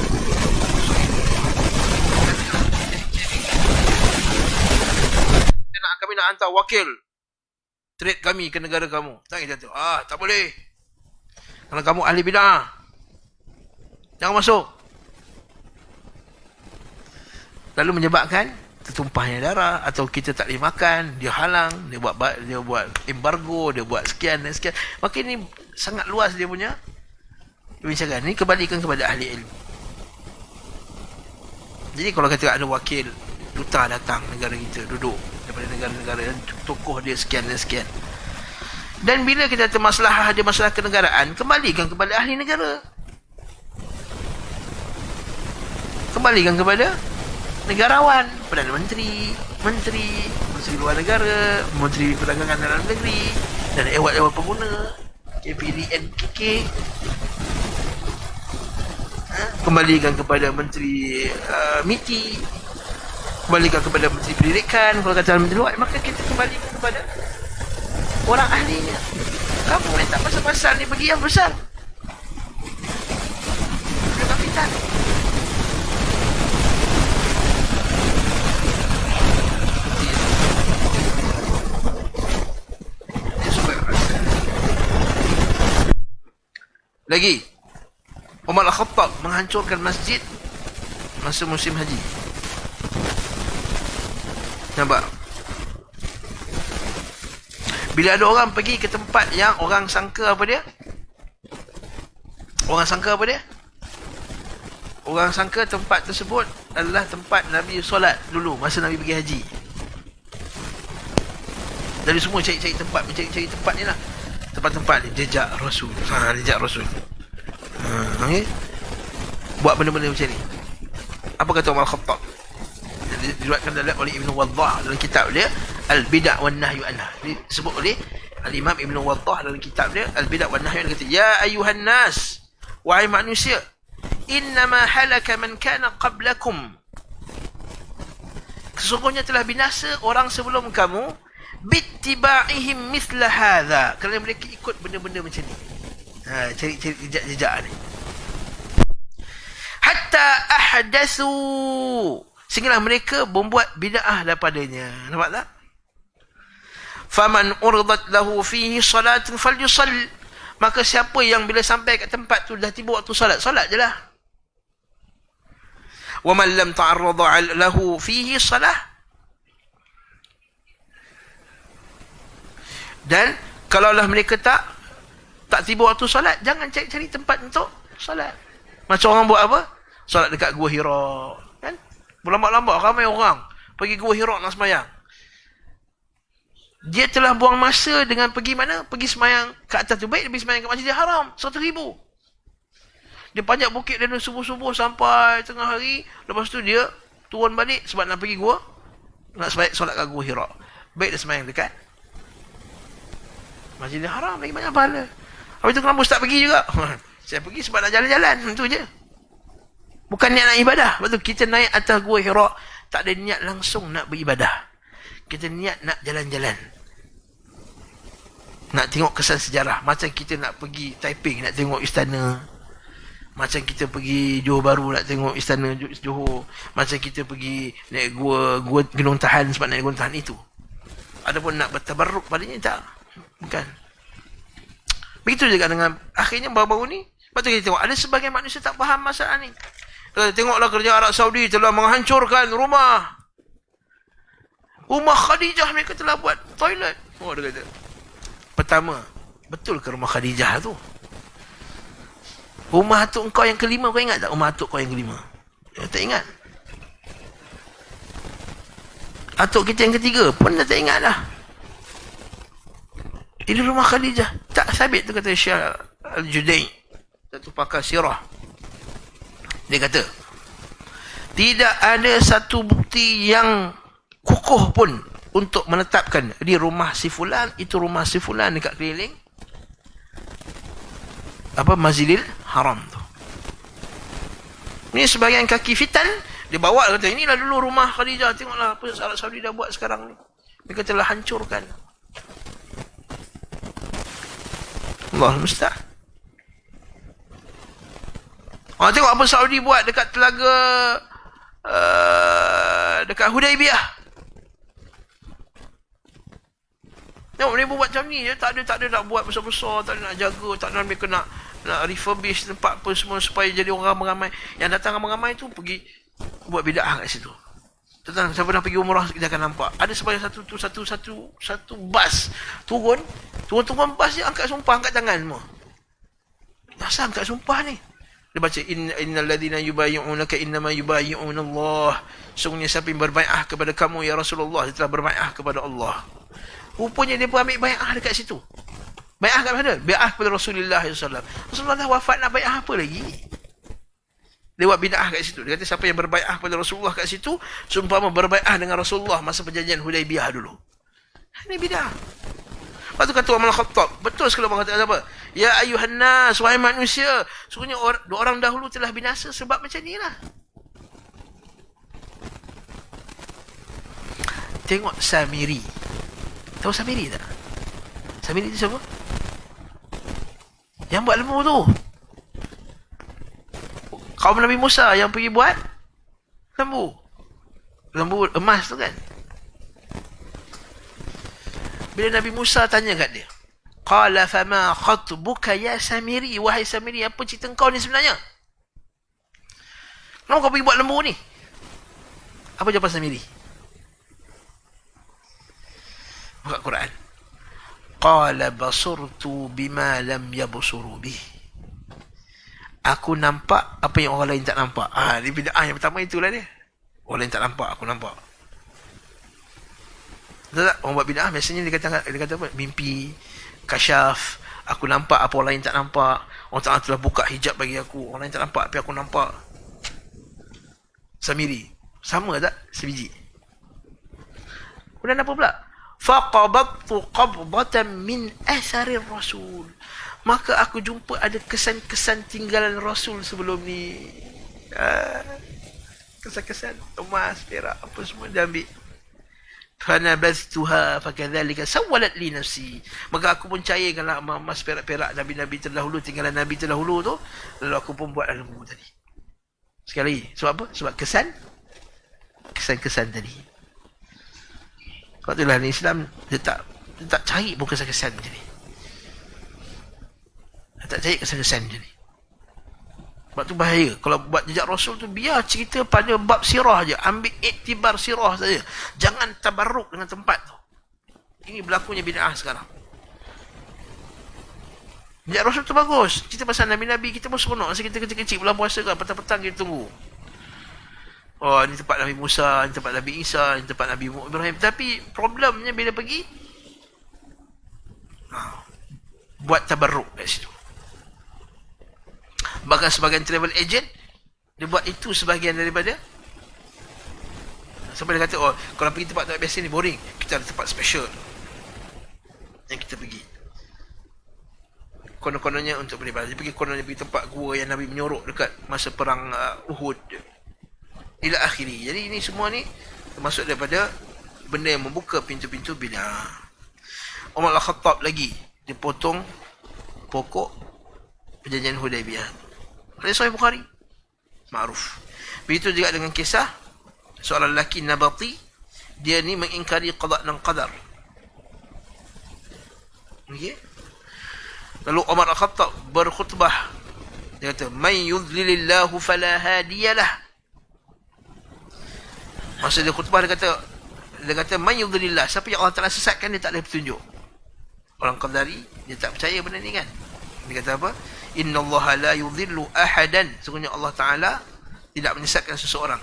kami nak hantar wakil trade kami ke negara kamu. Tak kita tu. Tak boleh. Kalau kamu ahli bid'ah, jangan masuk. Lalu menyebabkan tertumpahnya darah atau kita tak boleh makan, dia halang, dia buat embargo, dia buat sekian dan sekian. Maka ini sangat luas dia punya perbincangan. Ini kembalikan kepada ahli ilmu. Jadi kalau kata ada wakil duta datang negara kita, duduk daripada negara-negara dan tokoh dia sekian dan sekian. Dan bila kita ada masalah kenegaraan, kembalikan kepada ahli negara. Kembalikan kepada negarawan, Perdana Menteri, Menteri Luar Negara, Menteri Perdagangan Dalam Negeri dan ewan-ewan pengguna, KPDN, KK. Kembalikan kepada Menteri MITI, kembalikan kepada Menteri Pendidikan. Kalau kata Menteri Luar, maka kita kembalikan kepada orang ahlinya. Kamu minta pasal-pasal ni bagi yang besar, dia kapitan. Lagi, Umar Al-Khattab menghancurkan masjid masa musim haji. Nampak? Bila ada orang pergi ke tempat yang orang sangka apa dia? Orang sangka apa dia? Orang sangka tempat tersebut adalah tempat Nabi solat dulu masa Nabi pergi haji. Jadi semua cari-cari tempat, mencari-cari tempat ni lah. Tempat-tempat ni, jejak Rasul. Jejak Rasul. Okay? Buat benda-benda macam ni. Apa kata Umar Khattab? Diriwayatkan oleh Ibn Waddah dalam kitab dia Al-Bid'ah wan Nahyu Anha. Disebut oleh Al-Imam Ibn Waddah dalam kitab dia Al-Bid'ah wan Nahyu Anha. Kata, ya ayuhan nas, wahai manusia, innama halaka man kana qablakum. Sesungguhnya telah binasa orang sebelum kamu bittiba'ihim mithla hadha, kerana mereka ikut benda-benda macam ni. Cari-cari jejak-jejak ni. Hatta ahdatsu, sehinggalah mereka membuat bid'ah daripadanya. Nampak tak? Faman urdat lahu fihi salatun falyusall, maka siapa yang bila sampai kat tempat tu dah tiba waktu solat, solat je lah. Wa man lam ta'arrada lahu fihi salah, dan kalaulah mereka tak tiba waktu solat, jangan cari-cari tempat untuk solat. Macam orang buat apa? Solat dekat Gua Hira, kan? Berlambat-lambat ramai orang pergi Gua Hira nak sembahyang. Dia telah buang masa dengan pergi mana? Pergi semayang ke atas tu. Baik dia pergi semayang ke Masjidil Haram. 100,000. Dia panjat bukit dari subuh-subuh sampai tengah hari. Lepas tu dia turun balik sebab nak pergi gua. Nak solat kat gua Hira. Baik dia semayang dekat Masjidil Haram. Lagi banyak pahala. Habis tu kenapa Ustaz pergi juga? Saya pergi sebab nak jalan-jalan. Itu je. Bukan niat nak ibadah. Lepas tu kita naik atas gua Hira. Tak ada niat langsung nak beribadah. Kita niat nak jalan-jalan. Nak tengok kesan sejarah. Macam kita nak pergi Taiping, nak tengok istana. Macam kita pergi Johor Bahru, nak tengok istana Johor. Macam kita pergi naik gua Gunung Tahan sebab naik Gunung Tahan itu. Adapun nak bertabarruk padanya, tak. Bukan. Begitu juga dengan akhirnya baru-baru ni. Lepas tu kita tengok, ada sebagian manusia tak faham masalah ni. Tengoklah kerja Arab Saudi telah menghancurkan rumah Khadijah, mereka telah buat toilet. Oh, dia kata. Pertama, betul ke rumah Khadijah tu? Rumah atuk engkau yang kelima, kau ingat tak rumah atuk kau yang kelima? Ya, tak ingat. Atuk kita yang ketiga pun dah tak ingat dah. Ini rumah Khadijah. Tak sabit tu, kata Syekh Al-Judai, satu pakar sirah. Dia kata, tidak ada satu bukti yang kukuh pun untuk menetapkan di rumah si fulan, itu rumah si fulan dekat keliling Masjidil Haram tu. Ini sebagian kaki fitan, dia bawa, kata, inilah dulu rumah Khadijah, tengoklah apa Arab Saudi dah buat sekarang ni. Mereka telah hancurkan. Allah musta'an. Tengok apa Saudi buat dekat telaga dekat Hudaibiyah. Tengok mereka buat macam ni je. Tak ada nak buat besar-besar, tak ada nak jaga, tak ada mereka nak refurbish tempat apa semua supaya jadi orang ramai-ramai. Yang datang ramai-ramai tu pergi buat bid'ah kat situ. Tentang siapa nak pergi umrah, kita akan nampak. Ada sebanyak satu bas turun bas dia angkat sumpah, angkat tangan semua. Asal angkat sumpah ni? Dia baca, innal ladzina yubayyi'unaka innama yubayyi'una Allah. Sungguhnya siapa yang berbai'ah kepada kamu ya Rasulullah, dia telah berbai'ah kepada Allah. Rupanya dia pun ambil bai'ah dekat situ. Bai'ah kat mana? Bai'ah kepada Rasulullah SAW. Rasulullah dah wafat, nak bai'ah apa lagi? Dia buat bid'ah kat situ. Dia kata siapa yang berbai'ah kepada Rasulullah kat situ, seumpama berbai'ah dengan Rasulullah masa perjanjian Hudaibiyah dulu. Ini bid'ah. Lepas tu kata Umar Khattab, betul sekali orang kata apa? Ya ayuhan nas, wahai manusia, sungguhnya orang dahulu telah binasa sebab macam ni lah. Tengok Samiri. Tahu Samiri tak? Samiri tu siapa? Yang buat lembu tu. Kaum Nabi Musa yang pergi buat lembu. Lembu emas tu kan. Bila Nabi Musa tanya kat dia, qala fama khatbuka ya Samiri, wahai Samiri, apa cerita kau ni sebenarnya? Kenapa kau pergi buat lembu ni? Apa jawapan Samiri? Buka Quran. Qala basurtu bima lam yabsuru bih. Aku nampak apa yang orang lain tak nampak. Ni bid'ah yang pertama itulah dia. Orang lain tak nampak, aku nampak. Tak? Orang buat bid'ah biasanya dia kata apa? Mimpi, kasyaf, aku nampak apa orang lain tak nampak. Allah Ta'ala telah buka hijab bagi aku. Orang lain tak nampak, tapi aku nampak. Samiri. Sama tak? Sebiji. Kemudian apa pula? Faqabattu qabdatan min atharir rasul. Maka aku jumpa ada kesan-kesan tinggalan Rasul sebelum ni. Kesan-kesan emas, perak, apa semua dia ambil. Fanabaztuha fakadzalika sawwalat li nafsi. Maka aku pun cairkanlah emas, perak-perak Nabi-Nabi terdahulu, tinggalan Nabi terdahulu tu. Lalu aku pun buat lembu tadi. Sekali lagi. Sebab apa? Sebab kesan-kesan tadi. Sebab itulah Islam dia tak cari pun kesan-kesan macam ni. Tak cari kesan-kesan macam ni. Sebab tu bahaya. Kalau buat jejak Rasul tu, biar cerita pada bab sirah je. Ambil iktibar sirah saja. Jangan tabarruk dengan tempat tu. Ini berlakunya bid'ah sekarang. Jejak Rasul tu bagus. Cerita pasal Nabi-Nabi kita pun seronok. Masa kita kecil-kecil bulan puasa kan, petang-petang kita tunggu. Ni tempat Nabi Musa, ni tempat Nabi Isa, ni tempat Nabi Ibrahim. Tapi problemnya bila pergi, buat tabarruk kat situ. Bahkan sebagian travel agent, dia buat itu sebahagian daripada. Sampai dia kata, oh, kalau pergi tempat-tempat biasa ni boring, kita ada tempat special yang kita pergi. Konon-kononnya untuk beribadah. Dia pergi tempat gua yang Nabi menyorok dekat masa perang Uhud. Ila akhiri. Jadi ini semua ni termasuk daripada benda yang membuka pintu-pintu bid'ah. Umar Al-Khattab lagi, dia potong pokok perjanjian Hudaibiyah. Hadis Sahih Bukhari. Ma'ruf. Begitu juga dengan kisah seorang lelaki Nabati, dia ni mengingkari qada dan qadar. Okey. Lalu Umar Al-Khattab berkhutbah. Dia kata, "Man yudlilillahu fala hadiyalah." Masa dia khutbah dia kata man yudlilillah, siapa yang Allah Taala sesatkan dia tak ada petunjuk. Orang Qadari dia tak percaya benda ni kan. Dia kata apa? Innallaha la yudhillu ahadan. Sesungguhnya Allah Taala tidak menyesatkan seseorang.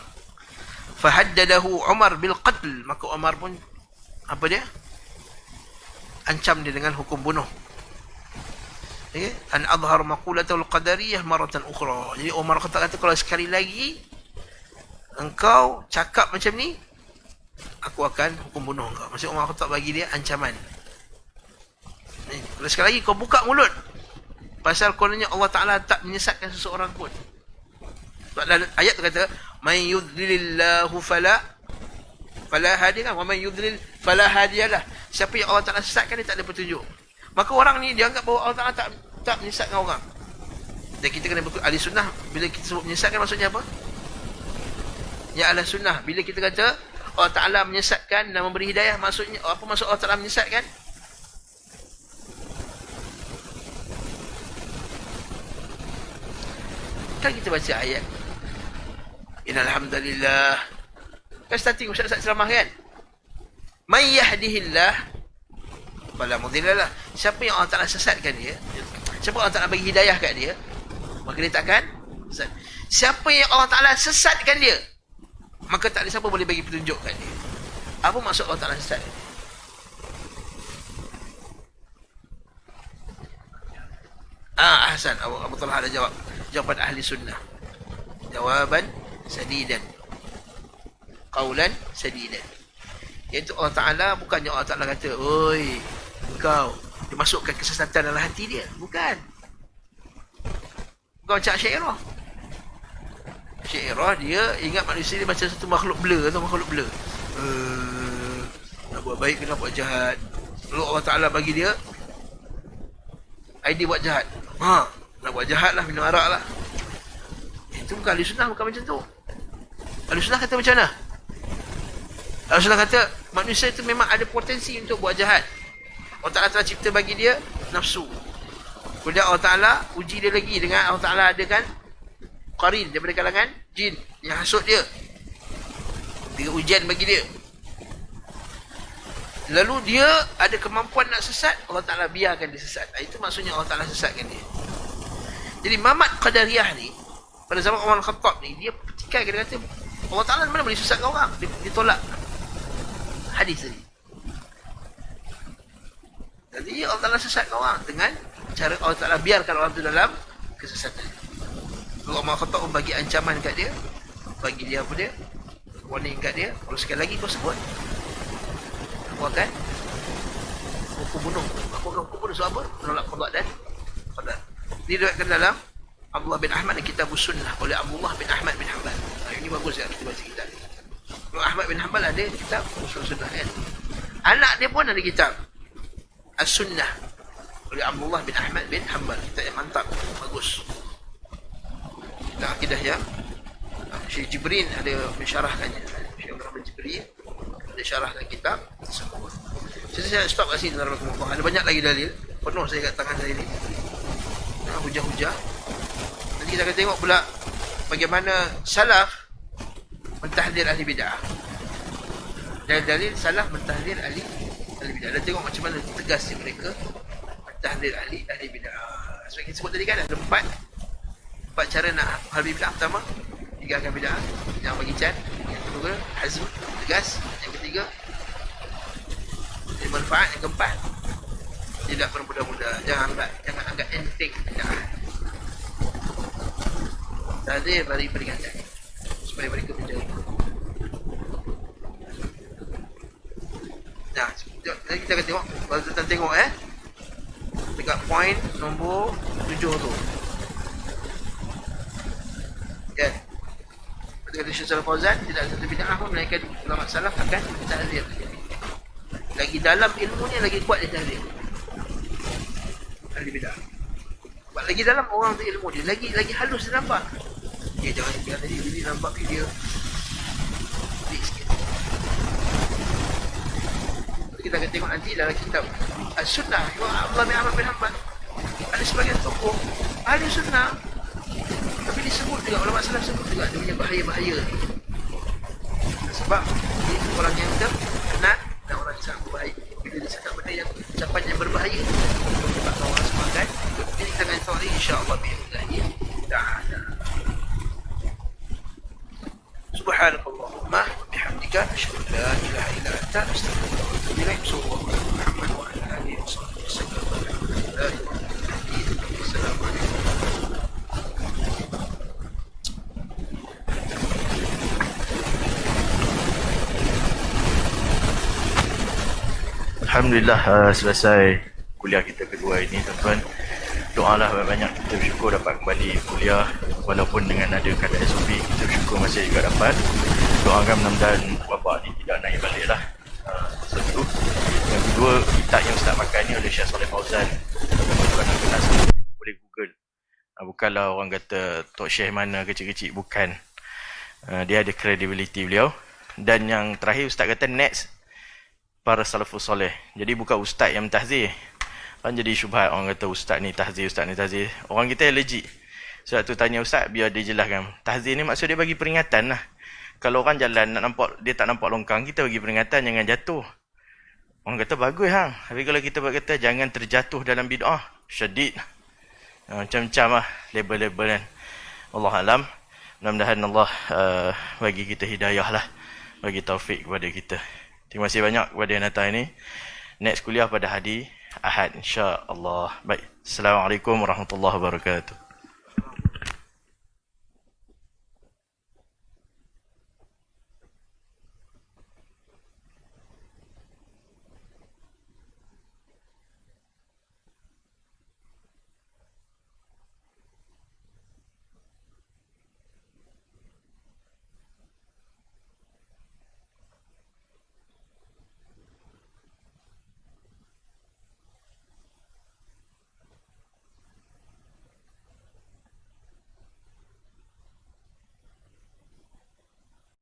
Fahaddadahu Umar bil qatl. Maka Umar pun apa dia? Ancam dia dengan hukum bunuh. Okay? An adhhar maqulatul qadariyah maratan ukhra. Jadi Umar kata kalau sekali lagi engkau cakap macam ni, aku akan hukum bunuh engkau. Maksud Umar kata bagi dia ancaman. Kalau sekali lagi kau buka mulut pasal kononnya Allah Ta'ala tak menyesatkan seseorang pun. Sebab ayat tu kata man yudlilillahu fala hadiya, wa man yudlil fala hadiyalah. Siapa yang Allah Ta'ala sesatkan dia tak ada petunjuk. Maka orang ni dia anggap bahawa Allah Ta'ala tak menyesatkan orang. Dan kita kena berkata ahli sunnah, bila kita sebut menyesatkan maksudnya apa? Ya ahli sunnah, bila kita kata Allah Ta'ala menyesatkan dan memberi hidayah, maksudnya apa maksud Allah Ta'ala menyesatkan? Kan kita baca ayat innal hamdalillah, kan starting ustaz ceramah kan, may yahdihillah fala mudhillalah. Siapa yang Allah Taala sesatkan dia, siapa Allah Taala bagi hidayah kat dia, maka dia takkan sesat. Siapa yang Allah Taala sesatkan dia, maka tak ada siapa boleh bagi petunjuk kat dia. Apa maksud Allah Taala sesat? Hasan, Abu Talha ada jawab. Jawaban ahli sunnah. Jawaban sadidan. Qaulan sadidan. Iaitu Allah Ta'ala, bukannya Allah Ta'ala kata, oi, engkau, dia masukkan kesesatan dalam hati dia. Bukan. Bukan macam Syairah. Syairah, dia ingat manusia dia macam satu makhluk blur atau makhluk blur. Nak buat baik kena buat jahat. Lalu Allah Ta'ala bagi dia idea buat jahat. Nak buat jahat lah, minum arak lah. Itu bukan ahli sunnah, bukan macam tu. Ahli sunnah kata macam mana? Ahli sunnah kata manusia itu memang ada potensi untuk buat jahat. Allah Ta'ala telah cipta bagi dia nafsu. Kemudian Allah Ta'ala uji dia lagi dengan Allah Ta'ala adakan qarin daripada kalangan jin yang hasut dia. Dia ujian bagi dia. Lalu dia ada kemampuan nak sesat, Allah Ta'ala biarkan dia sesat. Itu maksudnya Allah Ta'ala sesatkan dia. Jadi Mamat Qadariyah ni, pada zaman Umar Al-Khattab ni, dia petikai, dia kata Allah Ta'ala mana boleh sesatkan orang. Dia tolak hadis tadi. Jadi Allah Ta'ala sesatkan orang dengan cara Allah Ta'ala biarkan orang tu dalam kesesatan. Lalu Umar Al-Khattab pun bagi ancaman kat dia, bagi dia apa dia, warning kat dia, kalau sekali lagi kau sebut, aku akan hukum bunuh. Aku akan hukum bunuh. Sebab apa? Menolak qada dan qadar. Ini diriwayatkan dalam Abdullah bin Ahmad dan Kitab Sunnah oleh Abdullah bin Ahmad bin Hanbal. Ini bagus ya, kita baca kitab. Abdullah Ahmad bin Hanbal ada kitab Usul Sunnah kan. Anak dia pun ada kitab As-Sunnah oleh Abdullah bin Ahmad bin Hanbal. Kitab yang mantap, bagus. Kitab akidah yang Syekh Jibrin ada mensyarahkannya. Syekh Abdul Jibrin ada syarahkan kitab tersebut. Saya stop kat sini. Ada banyak lagi dalil. Penuh saya kat tangan saya ni. Hujah-hujah. Nanti kita akan tengok pula bagaimana salaf mentahdir ahli bid'ah. Dalil salaf mentahdir ahli bid'ah. Dan tengok macam mana tegasnya mereka mentahdir ahli bid'ah. Sebab kita sebut tadi kan ada empat cara nak ahli bid'ah. Pertama, tinggalkan bid'ah, jangan bagi can. Yang kedua, hazm, tegas. Yang ketiga, manfaat. Yang keempat, tidak bermudah-mudah. Jangan anggap enteng bid'ah. Tahzir beri peringatan supaya mereka menjauh. Nah, kita akan tengok. Kalau kita tengok dekat poin nombor 7 tu. Kan? Kata Syekh Shalih Fauzan, tidak ada satu bid'ah pun melainkan ulama salaf akan tahzir. Lagi dalam ilmu ni lagi kuat dia tahzir. Ahli bid'ah. Lagi dalam orang tu ilmu dia, lagi halus dia nampak. Dia jangan biar tadi dia nampak video pelik sikit. Kita akan tengok nanti dalam kitab As-Sunnah Allah bin Ahmad bin Hanbal. Ada sebagian tokoh ahli sunnah, tapi disebut juga, ulama salaf sebut juga dia punya bahaya-bahaya ni. Sebab dia orang yang terkenal dan orang yang sangat berbahaya. Bila dia cakap benda yang ucapan yang berbahaya, sebab orang semangat. Jadi kita akan tahu ni insya-Allah bi'idznillah ta'ala. Subhanakallahumma wa bihamdika asyhadu an la ilaha illa anta astaghfiruka wa atubu ilaik. Sallallahu alaihi Muhammad wa ala alihi wa sahbihi wasallam. Assalamualaikum. Alhamdulillah, selesai kuliah kita kedua ini, tuan-tuan. Doalah banyak-banyak, kita bersyukur dapat kembali kuliah walaupun dengan ada keadaan SOP, kita bersyukur masih juga dapat. Doakan mudah-mudahan wabak ni tidak naik balik lah. Satu. Yang kedua, kitab yang Ustaz pakai ni oleh Syekh Shalih Fauzan. Bukan nak kenal semua, boleh Google. Bukanlah orang kata Tok Syekh mana kecil-kecil, bukan. Dia ada credibility beliau. Dan yang terakhir Ustaz kata next para salafus soleh. Jadi bukan ustaz yang mentahzir. Kan jadi syubhat orang kata ustaz ni tahzir, ustaz ni tahzir. Orang kita allergic. Sebab tu tanya ustaz biar dia jelaskan. Tahzir ni maksud dia bagi peringatan lah. Kalau orang jalan nak nampak dia tak nampak longkang, kita bagi peringatan jangan jatuh. Orang kata bagus hang. Tapi kalau kita berkata jangan terjatuh dalam bid'ah, syadid. Macam-macam lah label-label kan. Allah alam. Mudah-mudahan Allah bagi kita hidayah lah. Bagi taufik kepada kita. Terima kasih banyak kepada yang datang ini. Next kuliah pada hari Ahad insya-Allah. Baik. Assalamualaikum warahmatullahi wabarakatuh.